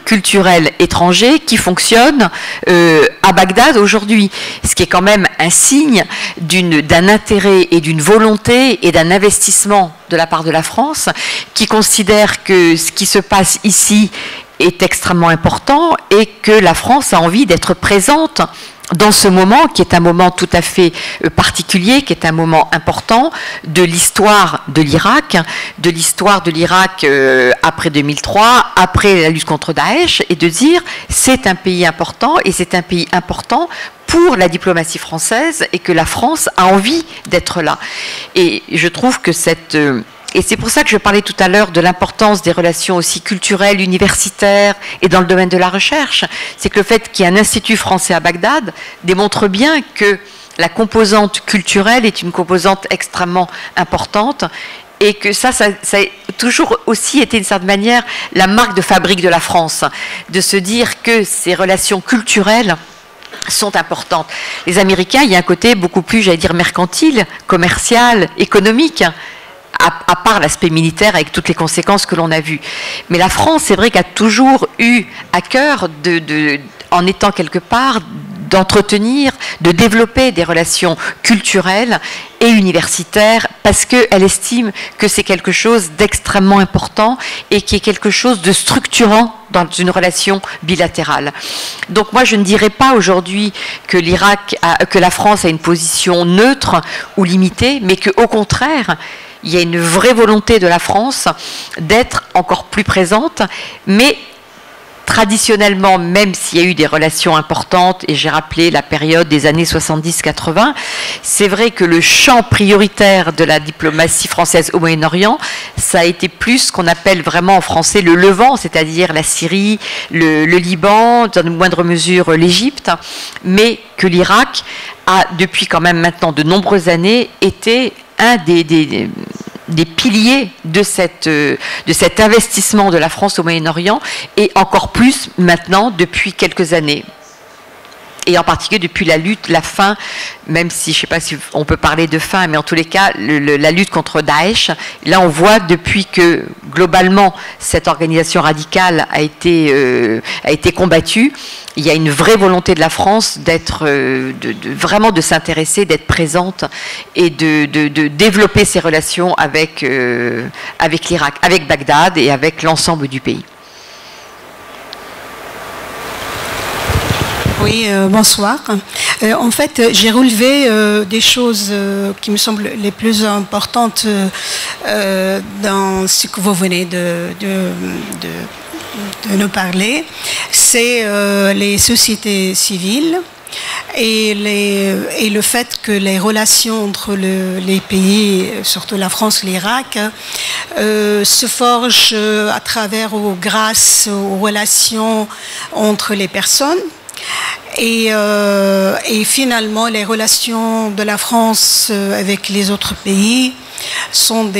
culturel étranger qui fonctionne à Bagdad aujourd'hui, ce qui est quand même un signe d'un intérêt et d'une volonté et d'un investissement de la part de la France qui considère que ce qui se passe ici est extrêmement important et que la France a envie d'être présente dans ce moment qui est un moment tout à fait particulier, qui est un moment important de l'histoire de l'Irak, après 2003, après la lutte contre Daesh, et de dire c'est un pays important et c'est un pays important pour la diplomatie française et que la France a envie d'être là. Et je trouve que et c'est pour ça que je parlais tout à l'heure de l'importance des relations aussi culturelles, universitaires et dans le domaine de la recherche. C'est que le fait qu'il y ait un institut français à Bagdad démontre bien que la composante culturelle est une composante extrêmement importante et que ça a toujours aussi été d'une certaine manière la marque de fabrique de la France, de se dire que ces relations culturelles sont importantes. Les Américains, il y a un côté beaucoup plus, j'allais dire, mercantile, commercial, économique, à part l'aspect militaire avec toutes les conséquences que l'on a vues. Mais la France, c'est vrai, qu'a toujours eu à cœur, en étant quelque part, d'entretenir, de développer des relations culturelles et universitaires parce qu'elle estime que c'est quelque chose d'extrêmement important et qui est quelque chose de structurant dans une relation bilatérale. Donc moi je ne dirais pas aujourd'hui que que la France a une position neutre ou limitée, mais qu'au contraire, il y a une vraie volonté de la France d'être encore plus présente, mais traditionnellement, même s'il y a eu des relations importantes, et j'ai rappelé la période des années 70-80, c'est vrai que le champ prioritaire de la diplomatie française au Moyen-Orient, ça a été plus ce qu'on appelle vraiment en français le Levant, c'est-à-dire la Syrie, le Liban, dans une moindre mesure l'Égypte, mais que l'Irak a, depuis quand même maintenant de nombreuses années, été un des piliers de cet investissement de la France au Moyen-Orient, et encore plus maintenant depuis quelques années. Et en particulier depuis la fin, même si je ne sais pas si on peut parler de fin, mais en tous les cas, la lutte contre Daesh, là on voit depuis que globalement cette organisation radicale a été combattue, il y a une vraie volonté de la France d'être, vraiment de s'intéresser, d'être présente et de développer ses relations avec l'Irak, avec Bagdad et avec l'ensemble du pays. Oui, bonsoir. En fait, j'ai relevé des choses qui me semblent les plus importantes dans ce que vous venez de nous parler. C'est les sociétés civiles et le fait que les relations entre les pays, surtout la France et l'Irak, se forgent à travers ou grâce aux relations entre les personnes. Et finalement, les relations de la France avec les autres pays sont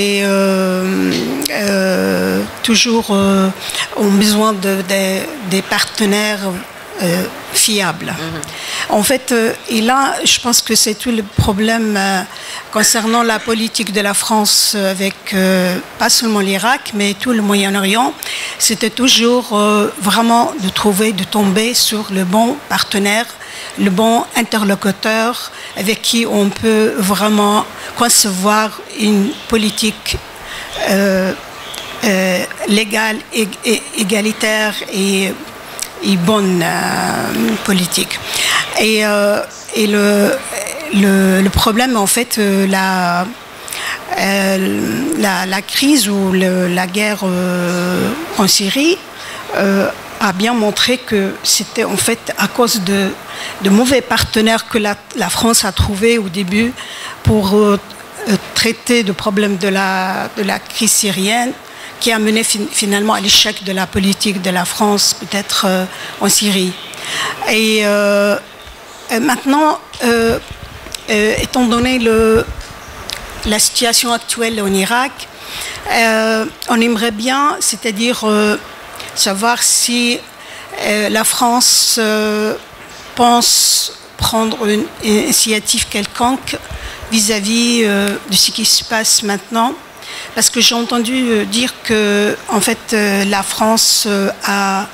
toujours ont besoin des partenaires fiables. En fait, et là, je pense que c'est tout le problème concernant la politique de la France avec pas seulement l'Irak, mais tout le Moyen-Orient. C'était toujours vraiment de tomber sur le bon partenaire, le bon interlocuteur avec qui on peut vraiment concevoir une politique légale, égalitaire et bonne politique. Et le problème, en fait, la crise ou la guerre en Syrie a bien montré que c'était en fait à cause de mauvais partenaires que la France a trouvé au début pour traiter le problème de la crise syrienne, qui a mené finalement à l'échec de la politique de la France, peut-être en Syrie. Et maintenant, étant donné la situation actuelle en Irak, on aimerait bien, c'est-à-dire savoir si la France pense prendre une initiative quelconque vis-à-vis de ce qui se passe maintenant. Parce que j'ai entendu dire que, en fait, la France a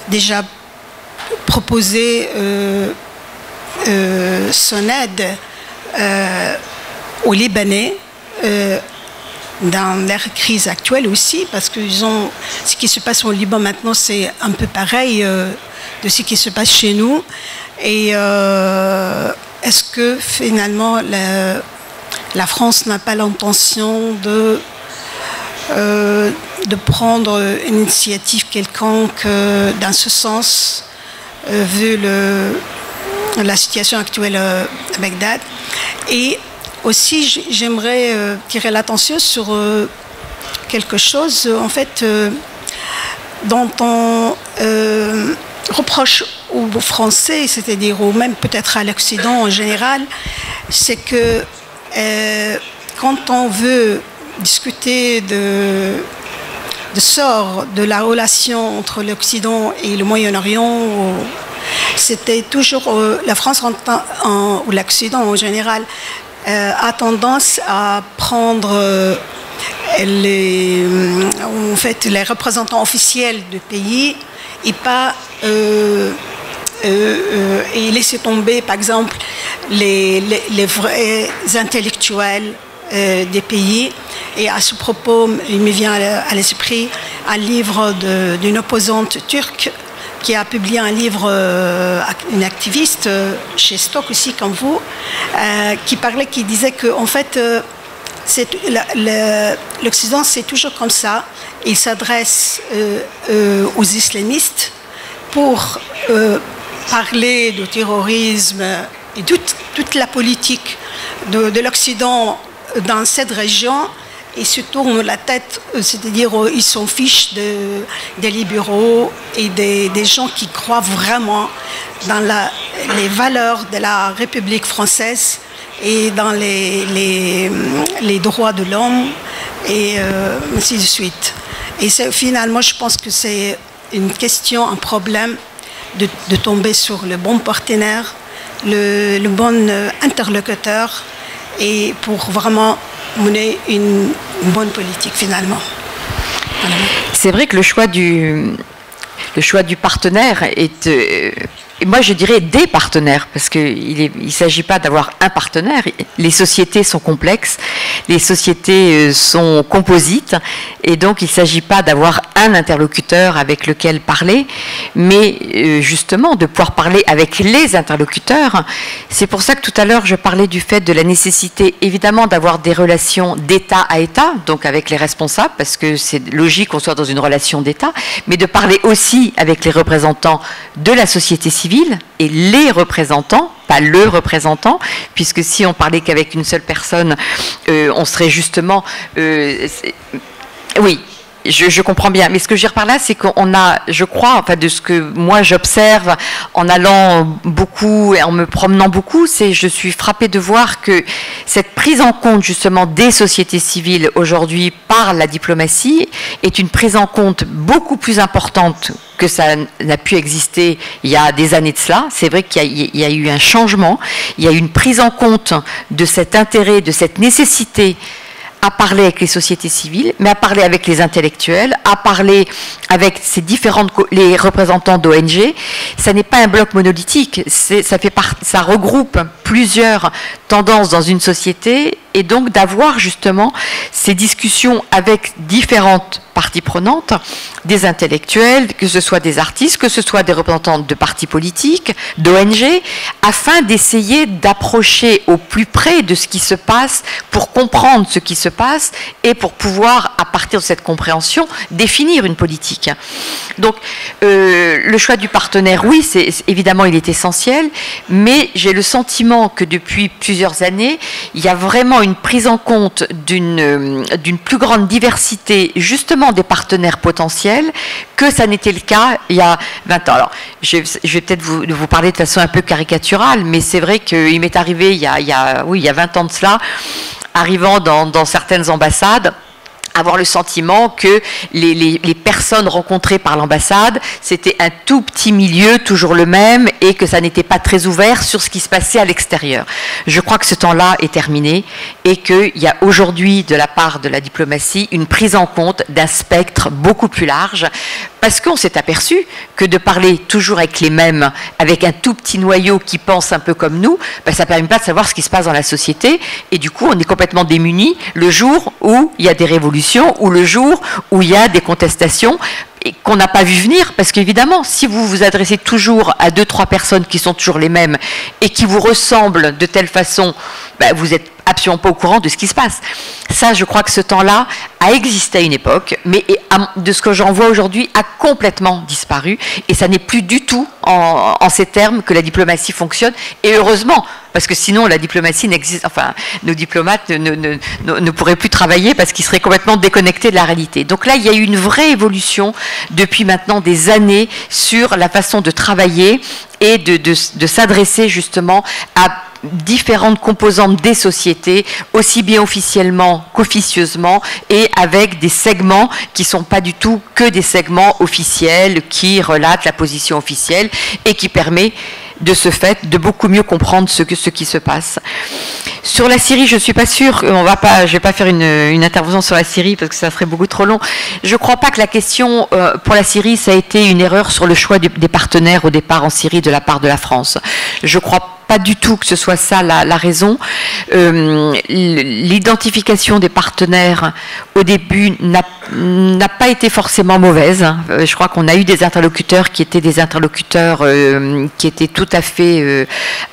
déjà proposé son aide aux Libanais dans leur crise actuelle aussi, parce que ce qui se passe au Liban maintenant, c'est un peu pareil de ce qui se passe chez nous. Et est-ce que finalement la France n'a pas l'intention de prendre une initiative quelconque dans ce sens, vu la situation actuelle à Bagdad? Et aussi, j'aimerais tirer l'attention sur quelque chose, en fait, dont on reproche aux Français, c'est-à-dire ou même peut-être à l'Occident en général, c'est que quand on veut discuter de sort de la relation entre l'Occident et le Moyen-Orient, c'était toujours la France ou l'Occident en général a tendance à prendre les représentants officiels du pays et pas et laisser tomber, par exemple, les vrais intellectuels des pays. Et à ce propos, il me vient à l'esprit un livre d'une opposante turque qui a publié un livre, une activiste chez Stock aussi, comme vous, qui disait qu'en fait, l'Occident, c'est toujours comme ça. Il s'adresse aux islamistes pour parler du terrorisme et toute la politique de l'Occident dans cette région. Ils se tournent la tête, c'est-à-dire ils s'en fichent des libéraux et des gens qui croient vraiment dans les valeurs de la République française et dans les droits de l'homme et ainsi de suite. Et finalement, je pense que c'est une question, un problème de tomber sur le bon partenaire, le bon interlocuteur, et pour vraiment mener une bonne politique finalement. Voilà. C'est vrai que le choix du partenaire est, et moi je dirais des partenaires, parce qu'il ne s'agit pas d'avoir un partenaire. Les sociétés sont complexes, les sociétés sont composites, et donc il ne s'agit pas d'avoir un interlocuteur avec lequel parler, mais justement de pouvoir parler avec les interlocuteurs. C'est pour ça que tout à l'heure je parlais du fait de la nécessité évidemment d'avoir des relations d'État à État, donc avec les responsables, parce que c'est logique qu'on soit dans une relation d'État, mais de parler aussi avec les représentants de la société civile et les représentants, pas le représentant, puisque si on parlait qu'avec une seule personne, on serait justement... oui, je comprends bien, mais ce que je veux dire par là, c'est qu'on a, je crois, enfin de ce que moi j'observe en allant beaucoup et en me promenant beaucoup, je suis frappée de voir que cette prise en compte justement des sociétés civiles aujourd'hui par la diplomatie est une prise en compte beaucoup plus importante que ça n'a pu exister il y a des années de cela. C'est vrai qu'il y a eu un changement, il y a eu une prise en compte de cet intérêt, de cette nécessité à parler avec les sociétés civiles, mais à parler avec les intellectuels, à parler avec les représentants d'ONG. Ça n'est pas un bloc monolithique, ça regroupe plusieurs tendances dans une société, et donc d'avoir justement ces discussions avec différentes parties prenantes, des intellectuels, que ce soit des artistes, que ce soit des représentants de partis politiques, d'ONG, afin d'essayer d'approcher au plus près de ce qui se passe pour comprendre ce qui se passe et pour pouvoir, à partir de cette compréhension, définir une politique. Donc, le choix du partenaire, oui, évidemment, il est essentiel, mais j'ai le sentiment que depuis plusieurs années, il y a vraiment une prise en compte d'une plus grande diversité, justement, des partenaires potentiels, que ça n'était le cas il y a 20 ans. Alors, je vais peut-être vous parler de façon un peu caricaturale, mais c'est vrai qu'il m'est arrivé il y a 20 ans de cela, arrivant dans certaines ambassades, avoir le sentiment que les personnes rencontrées par l'ambassade, c'était un tout petit milieu, toujours le même, et que ça n'était pas très ouvert sur ce qui se passait à l'extérieur. Je crois que ce temps-là est terminé et qu'il y a aujourd'hui, de la part de la diplomatie, une prise en compte d'un spectre beaucoup plus large, parce qu'on s'est aperçu que de parler toujours avec les mêmes, avec un tout petit noyau qui pense un peu comme nous, ben ça ne permet pas de savoir ce qui se passe dans la société, et du coup on est complètement démunis le jour où il y a des révolutions, ou le jour où il y a des contestations, et qu'on n'a pas vu venir, parce qu'évidemment, si vous vous adressez toujours à 2-3 personnes qui sont toujours les mêmes, et qui vous ressemblent de telle façon, ben vous n'êtes absolument pas au courant de ce qui se passe. Ça, je crois que ce temps-là a existé à une époque, mais de ce que j'en vois aujourd'hui, a complètement disparu, et ça n'est plus du tout en ces termes que la diplomatie fonctionne, et heureusement, parce que sinon la diplomatie n'existe, enfin, nos diplomates ne pourraient plus travailler parce qu'ils seraient complètement déconnectés de la réalité. Donc là, il y a eu une vraie évolution depuis maintenant des années sur la façon de travailler et de s'adresser justement à différentes composantes des sociétés, aussi bien officiellement qu'officieusement, et avec des segments qui ne sont pas du tout que des segments officiels qui relatent la position officielle et qui permet de ce fait de beaucoup mieux comprendre ce qui se passe. Sur la Syrie, je ne suis pas sûre, je ne vais pas faire une intervention sur la Syrie parce que ça serait beaucoup trop long. Je ne crois pas que la question pour la Syrie, ça a été une erreur sur le choix des partenaires au départ en Syrie de la part de la France. Je crois pas du tout que ce soit ça la raison. L'identification des partenaires au début n'a pas été forcément mauvaise. Je crois qu'on a eu des interlocuteurs qui étaient des interlocuteurs qui étaient tout à fait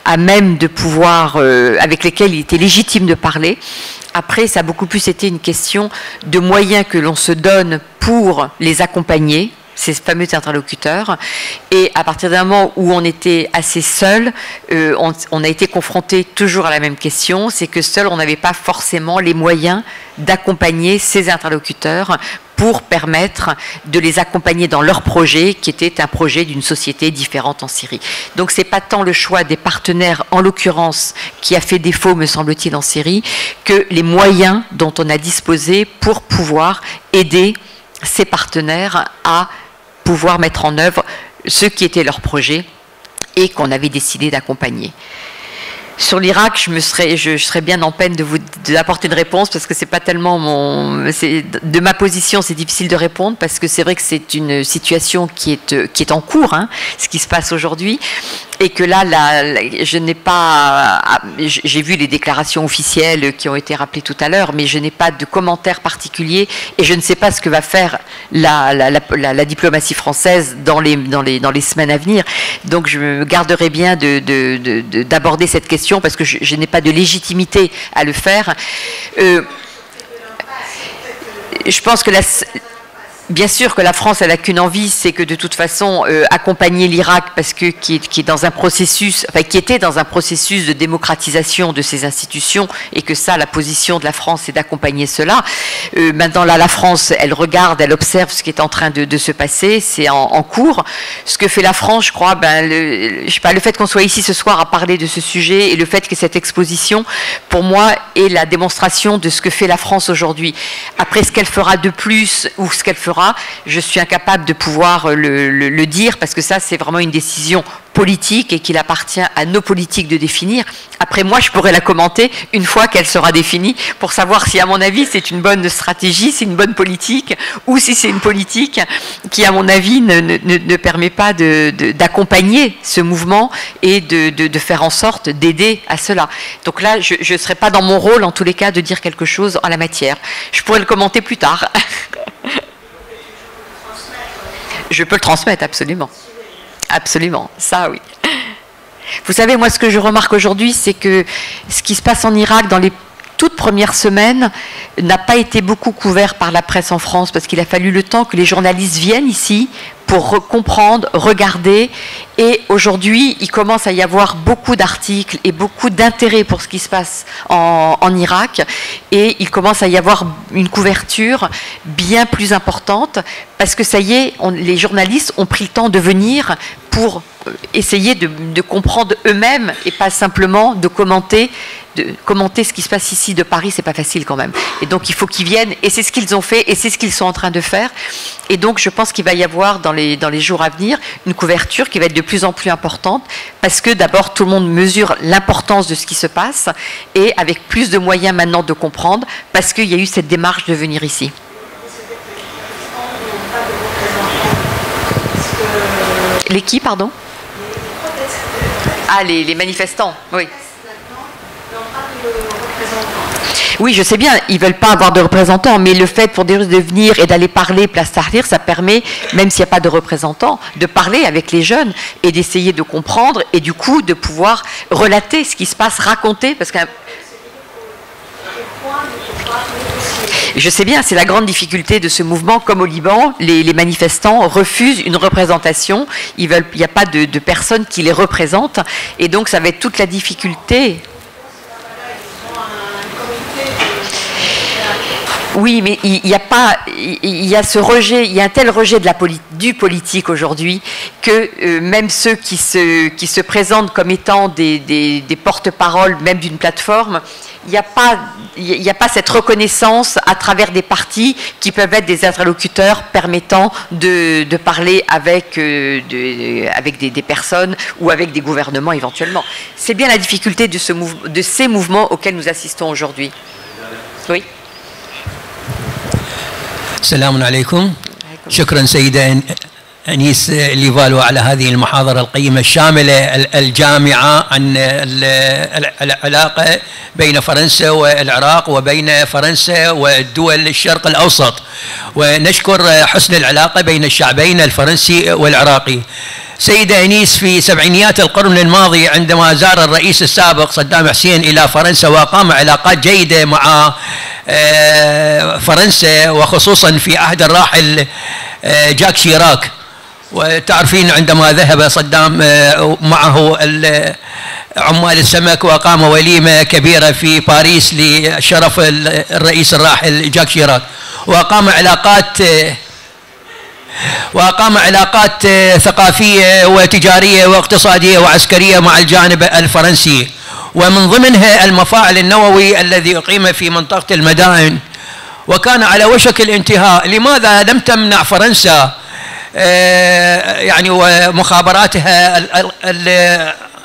à même de pouvoir, avec lesquels il était légitime de parler. Après, ça a beaucoup plus été une question de moyens que l'on se donne pour les accompagner, ces fameux interlocuteurs. Et à partir d'un moment où on était assez seul, on a été confronté toujours à la même question, c'est que seul, on n'avait pas forcément les moyens d'accompagner ces interlocuteurs pour permettre de les accompagner dans leur projet, qui était un projet d'une société différente en Syrie. Donc c'est pas tant le choix des partenaires, en l'occurrence, qui a fait défaut, me semble-t-il, en Syrie, que les moyens dont on a disposé pour pouvoir aider ces partenaires à pouvoir mettre en œuvre ce qui était leur projet et qu'on avait décidé d'accompagner. Sur l'Irak, je serais bien en peine d'apporter une réponse parce que c'est pas tellement de ma position, c'est difficile de répondre parce que c'est vrai que c'est une situation qui est en cours, hein, ce qui se passe aujourd'hui, et que là, je n'ai pas, j'ai vu les déclarations officielles qui ont été rappelées tout à l'heure, mais je n'ai pas de commentaires particuliers et je ne sais pas ce que va faire la diplomatie française dans les semaines à venir. Donc je me garderai bien d'aborder cette question parce que je n'ai pas de légitimité à le faire. Je pense que bien sûr que la France, elle n'a qu'une envie, c'est que de toute façon, accompagner l'Irak, parce que qui est dans un processus, enfin qui était dans un processus de démocratisation de ses institutions, et que ça, la position de la France, c'est d'accompagner cela. Maintenant, là, la France, elle regarde, elle observe ce qui est en train de se passer, c'est en cours. Ce que fait la France, je crois, je sais pas, le fait qu'on soit ici ce soir à parler de ce sujet, et le fait que cette exposition, pour moi, est la démonstration de ce que fait la France aujourd'hui. Après, ce qu'elle fera de plus, ou ce qu'elle fera, je suis incapable de pouvoir le dire parce que ça, c'est vraiment une décision politique et qu'il appartient à nos politiques de définir. Après, moi, je pourrais la commenter une fois qu'elle sera définie pour savoir si, à mon avis, c'est une bonne stratégie, c'est une bonne politique, ou si c'est une politique qui, à mon avis, ne permet pas d'accompagner ce mouvement et de faire en sorte d'aider à cela. Donc là, je ne serai pas dans mon rôle, en tous les cas, de dire quelque chose en la matière. Je pourrais le commenter plus tard. Je peux le transmettre, absolument. Absolument, ça oui. Vous savez, moi, ce que je remarque aujourd'hui, c'est que ce qui se passe en Irak dans les toutes premières semaines n'a pas été beaucoup couvert par la presse en France, parce qu'il a fallu le temps que les journalistes viennent ici pour comprendre, regarder. Et aujourd'hui, il commence à y avoir beaucoup d'articles et beaucoup d'intérêt pour ce qui se passe en Irak. Et il commence à y avoir une couverture bien plus importante, parce que ça y est, les journalistes ont pris le temps de venir pour essayer de comprendre eux-mêmes et pas simplement de commenter ce qui se passe ici de Paris, c'est pas facile quand même. Et donc il faut qu'ils viennent, et c'est ce qu'ils ont fait, et c'est ce qu'ils sont en train de faire. Et donc je pense qu'il va y avoir dans les jours à venir une couverture qui va être de plus en plus importante, parce que d'abord tout le monde mesure l'importance de ce qui se passe, et avec plus de moyens maintenant de comprendre, parce qu'il y a eu cette démarche de venir ici. Les qui, pardon? Ah, les manifestants, oui. Oui, je sais bien, ils ne veulent pas avoir de représentants, mais le fait pour des Russes de venir et d'aller parler place Tahrir, ça permet, même s'il n'y a pas de représentants, de parler avec les jeunes et d'essayer de comprendre et du coup de pouvoir relater ce qui se passe, raconter, parce que je sais bien, c'est la grande difficulté de ce mouvement. Comme au Liban, les manifestants refusent une représentation. Il n'y a pas de personnes qui les représentent. Et donc, ça va être toute la difficulté. Oui, mais il y a ce rejet, il y a un tel rejet du politique aujourd'hui que même ceux qui se présentent comme étant des porte-paroles, même d'une plateforme, il n'y a pas cette reconnaissance à travers des partis qui peuvent être des interlocuteurs permettant de parler avec des personnes ou avec des gouvernements éventuellement. C'est bien la difficulté de ces mouvements auxquels nous assistons aujourd'hui. Oui. السلام عليكم. شكرا سيدة أنيس ليفالو على هذه المحاضرة القيمة الشاملة الجامعة عن العلاقة بين فرنسا والعراق وبين فرنسا والدول الشرق الأوسط، ونشكر حسن العلاقة بين الشعبين الفرنسي والعراقي. سيدة أنيس، في سبعينيات القرن الماضي عندما زار الرئيس السابق صدام حسين إلى فرنسا وأقام علاقات جيدة مع فرنسا، وخصوصا في عهد الراحل جاك شيراك، وتعرفين عندما ذهب صدام معه عمال السمك وأقام وليمة كبيرة في باريس لشرف الرئيس الراحل جاك شيراك، وأقام علاقات ثقافية وتجارية واقتصادية وعسكرية مع الجانب الفرنسي، ومن ضمنها المفاعل النووي الذي أقيم في منطقة المدائن وكان على وشك الانتهاء. لماذا لم تمنع فرنسا يعني ومخابراتها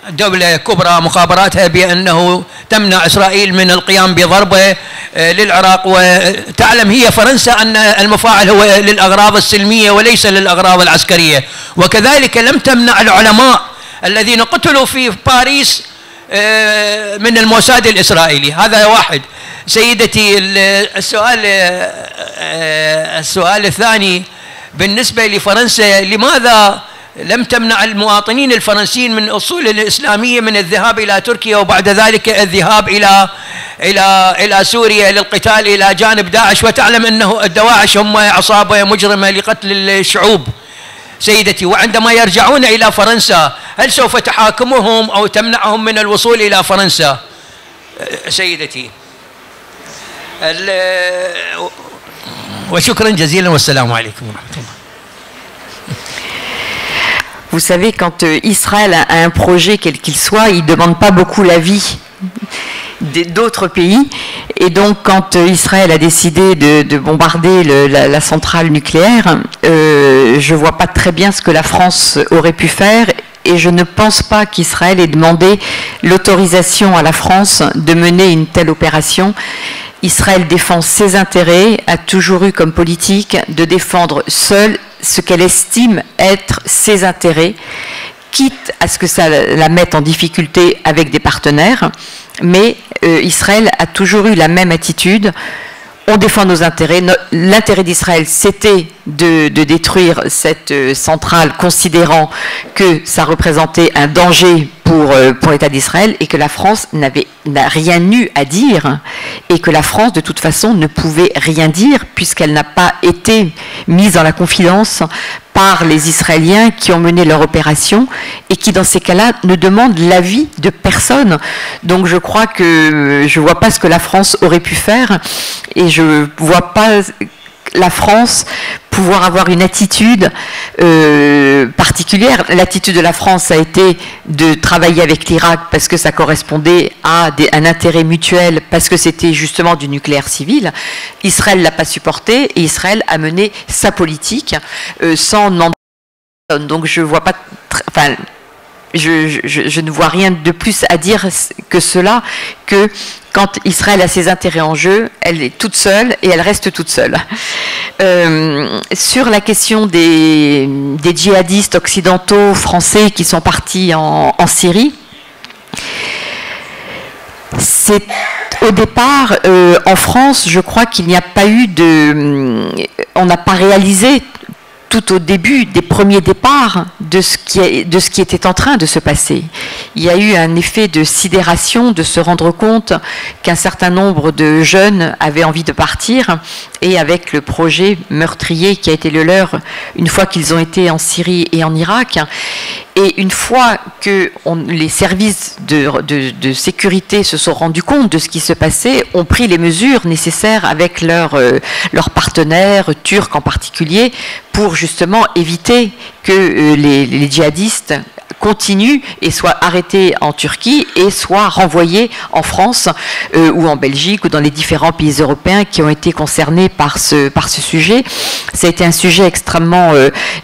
الدولة كبرى مخابراتها بأنه تمنع إسرائيل من القيام بضربة للعراق، وتعلم هي فرنسا أن المفاعل هو للأغراض السلمية وليس للأغراض العسكرية، وكذلك لم تمنع العلماء الذين قتلوا في باريس من الموساد الإسرائيلي. هذا واحد. سيدتي، السؤال الثاني بالنسبة لفرنسا، لماذا لم تمنع المواطنين الفرنسيين من الأصول الإسلامية من الذهاب إلى تركيا وبعد ذلك الذهاب إلى سوريا للقتال إلى جانب داعش، وتعلم أنه الدواعش هم عصابة مجرمة لقتل الشعوب. سيدتي، وعندما يرجعون إلى فرنسا هل سوف تحاكمهم أو تمنعهم من الوصول إلى فرنسا؟ سيدتي، وشكرا جزيلا والسلام عليكم ورحمة الله. Vous savez, quand Israël a un projet, quel qu'il soit, il ne demande pas beaucoup l'avis d'autres pays. Et donc, quand Israël a décidé de bombarder la centrale nucléaire, je ne vois pas très bien ce que la France aurait pu faire. Et je ne pense pas qu'Israël ait demandé l'autorisation à la France de mener une telle opération. Israël défend ses intérêts, a toujours eu comme politique de défendre seule ce qu'elle estime être ses intérêts, quitte à ce que ça la mette en difficulté avec des partenaires. Mais Israël a toujours eu la même attitude. On défend nos intérêts. L'intérêt d'Israël, c'était de détruire cette centrale, considérant que ça représentait un danger pour l'État d'Israël et que la France n'a rien eu à dire et que la France, de toute façon, ne pouvait rien dire puisqu'elle n'a pas été mise dans la confidence par les Israéliens qui ont mené leur opération et qui, dans ces cas-là, ne demandent l'avis de personne. Donc je crois que je ne vois pas ce que la France aurait pu faire et je ne vois pas la France pouvoir avoir une attitude particulière. L'attitude de la France a été de travailler avec l'Irak parce que ça correspondait à un intérêt mutuel, parce que c'était justement du nucléaire civil. Israël ne l'a pas supporté et Israël a mené sa politique sans demander. Donc je vois pas, enfin, je ne vois rien de plus à dire que cela, que quand Israël a ses intérêts en jeu, elle est toute seule et elle reste toute seule. Sur la question des djihadistes occidentaux français qui sont partis en Syrie, c'est au départ, en France, je crois qu'il n'y a pas eu on n'a pas réalisé tout au début des premiers départs de ce qui était en train de se passer. Il y a eu un effet de sidération, de se rendre compte qu'un certain nombre de jeunes avaient envie de partir, et avec le projet meurtrier qui a été le leur une fois qu'ils ont été en Syrie et en Irak, et une fois que les services de sécurité se sont rendus compte de ce qui se passait, ont pris les mesures nécessaires avec leurs partenaires, turcs en particulier, pour justement éviter que les djihadistes continue et soit arrêté en Turquie et soit renvoyé en France ou en Belgique ou dans les différents pays européens qui ont été concernés par ce sujet. Ça a été un sujet extrêmement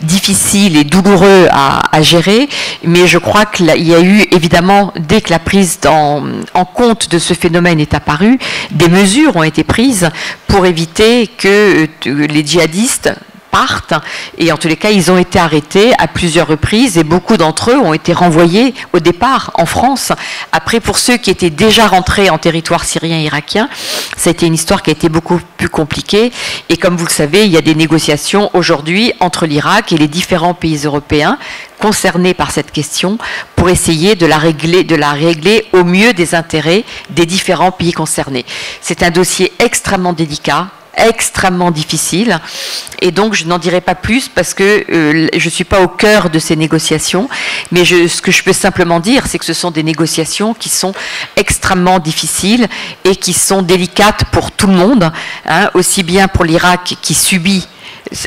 difficile et douloureux à gérer, mais je crois qu'il y a eu évidemment, dès que la prise en compte de ce phénomène est apparue, des mesures ont été prises pour éviter que les djihadistes partent, et en tous les cas ils ont été arrêtés à plusieurs reprises et beaucoup d'entre eux ont été renvoyés au départ en France. Après, pour ceux qui étaient déjà rentrés en territoire syrien et irakien, ça a été une histoire qui a été beaucoup plus compliquée, et comme vous le savez, il y a des négociations aujourd'hui entre l'Irak et les différents pays européens concernés par cette question pour essayer de la régler au mieux des intérêts des différents pays concernés. C'est un dossier extrêmement délicat, extrêmement difficile, et donc je n'en dirai pas plus parce que je ne suis pas au cœur de ces négociations, mais ce que je peux simplement dire, c'est que ce sont des négociations qui sont extrêmement difficiles et qui sont délicates pour tout le monde, hein, aussi bien pour l'Irak qui subit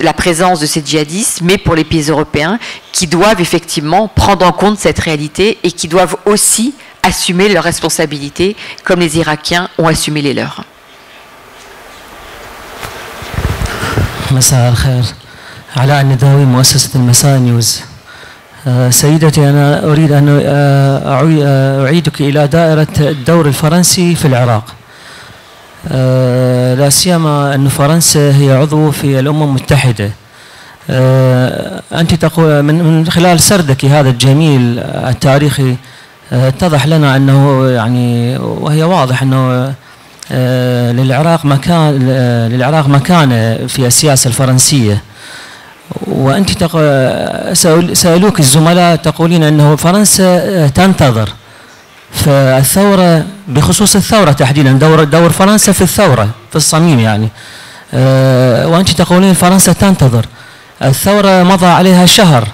la présence de ces djihadistes, mais pour les pays européens qui doivent effectivement prendre en compte cette réalité et qui doivent aussi assumer leurs responsabilités comme les Irakiens ont assumé les leurs. مساء الخير. علاء النداوي مؤسسة المساء نيوز. سيدتي أنا أريد أن أعيدك إلى دائرة الدور الفرنسي في العراق. لا سيما أن فرنسا هي عضو في الأمم المتحدة. أنت تقول من خلال سردك هذا الجميل التاريخي اتضح لنا أنه يعني وهي واضح أنه للعراق مكانة في السياسة الفرنسية، وأنت سألوك الزملاء تقولين أنه فرنسا تنتظر فالثورة، بخصوص الثورة تحديدا دور فرنسا في الثورة في الصميم يعني، وأنت تقولين فرنسا تنتظر. الثورة مضى عليها شهر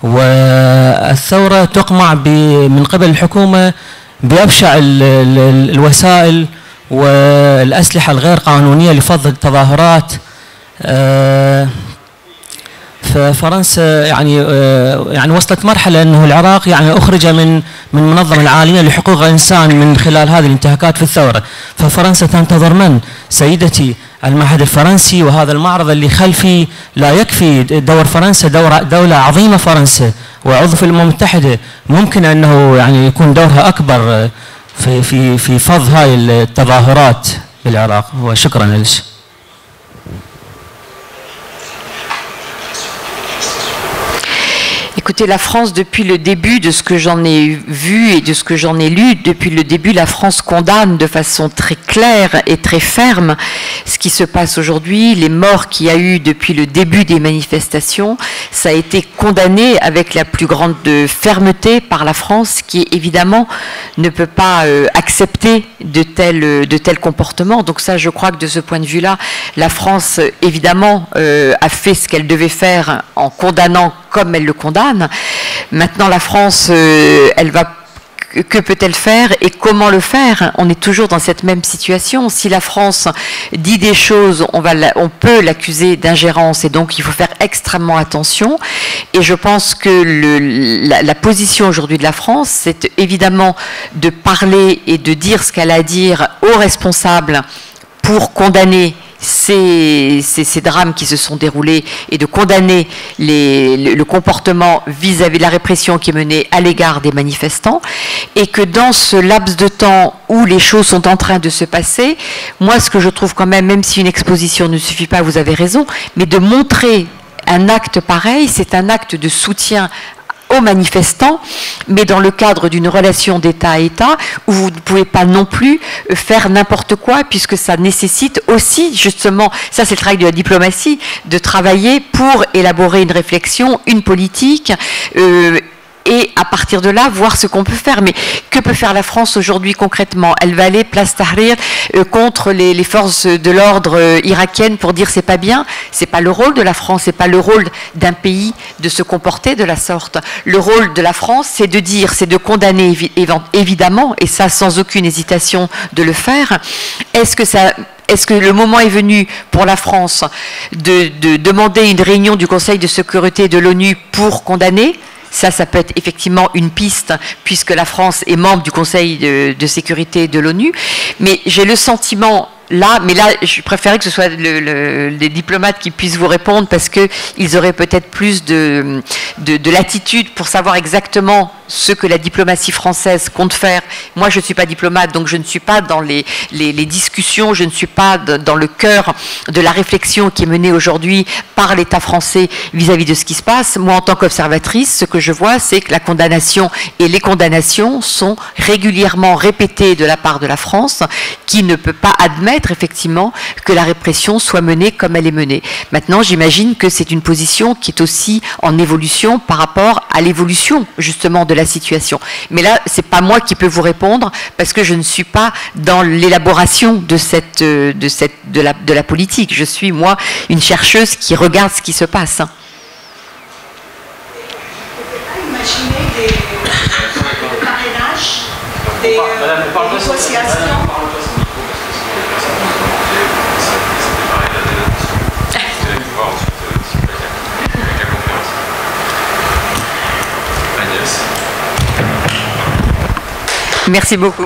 والثورة تقمع من قبل الحكومة بأبشع الوسائل والأسلحة الغير قانونية لفض التظاهرات. ففرنسا يعني وصلت مرحلة أنه العراق يعني أخرج من المنظمة العالمية لحقوق الإنسان من خلال هذه الانتهاكات في الثورة. ففرنسا تنتظر من؟ سيدتي المعهد الفرنسي وهذا المعرض اللي خلفي لا يكفي دور فرنسا، دولة عظيمة فرنسا وعضو في الأمم المتحدة، ممكن أنه يعني يكون دورها أكبر في فض هاي التظاهرات بالعراق. وشكرا لك. Écoutez, la France, depuis le début, de ce que j'en ai vu et de ce que j'en ai lu, depuis le début, la France condamne de façon très claire et très ferme ce qui se passe aujourd'hui, les morts qu'il y a eu depuis le début des manifestations. Ça a été condamné avec la plus grande fermeté par la France, qui évidemment ne peut pas accepter de tels comportements. Donc ça, je crois que de ce point de vue-là, la France, évidemment, a fait ce qu'elle devait faire en condamnant comme elle le condamne. Maintenant, la France, que peut-elle faire et comment le faire? On est toujours dans cette même situation. Si la France dit des choses, on peut l'accuser d'ingérence, et donc il faut faire extrêmement attention. Et je pense que la position aujourd'hui de la France, c'est évidemment de parler et de dire ce qu'elle a à dire aux responsables pour condamner ces drames qui se sont déroulés et de condamner le comportement vis-à-vis de la répression qui est menée à l'égard des manifestants, et que dans ce laps de temps où les choses sont en train de se passer, moi ce que je trouve quand même si une exposition ne suffit pas, vous avez raison, mais de montrer un acte pareil, c'est un acte de soutien aux manifestants, mais dans le cadre d'une relation d'État à État, où vous ne pouvez pas non plus faire n'importe quoi, puisque ça nécessite aussi, justement, ça c'est le travail de la diplomatie, de travailler pour élaborer une réflexion, une politique, et à partir de là, voir ce qu'on peut faire. Mais que peut faire la France aujourd'hui concrètement? Elle va aller place Tahrir contre les forces de l'ordre irakiennes pour dire c'est pas bien. C'est pas le rôle de la France, c'est pas le rôle d'un pays de se comporter de la sorte. Le rôle de la France, c'est de dire, c'est de condamner évidemment, et ça sans aucune hésitation de le faire. Est-ce que le moment est venu pour la France de demander une réunion du Conseil de sécurité de l'ONU pour condamner? Ça peut être effectivement une piste, puisque la France est membre du Conseil de sécurité de l'ONU. Mais j'ai le sentiment... mais là, je préférais que ce soit les diplomates qui puissent vous répondre parce qu'ils auraient peut-être plus de latitude pour savoir exactement ce que la diplomatie française compte faire. Moi, je ne suis pas diplomate, donc je ne suis pas dans les discussions, je ne suis pas dans le cœur de la réflexion qui est menée aujourd'hui par l'État français vis-à-vis de ce qui se passe. Moi, en tant qu'observatrice, ce que je vois, c'est que la condamnation et les condamnations sont régulièrement répétées de la part de la France, qui ne peut pas admettre effectivement que la répression soit menée comme elle est menée. Maintenant, j'imagine que c'est une position qui est aussi en évolution par rapport à l'évolution justement de la situation. Mais là, c'est pas moi qui peux vous répondre parce que je ne suis pas dans l'élaboration de la politique. Je suis moi une chercheuse qui regarde ce qui se passe. Imaginez des parrainages, des négociations. Merci beaucoup.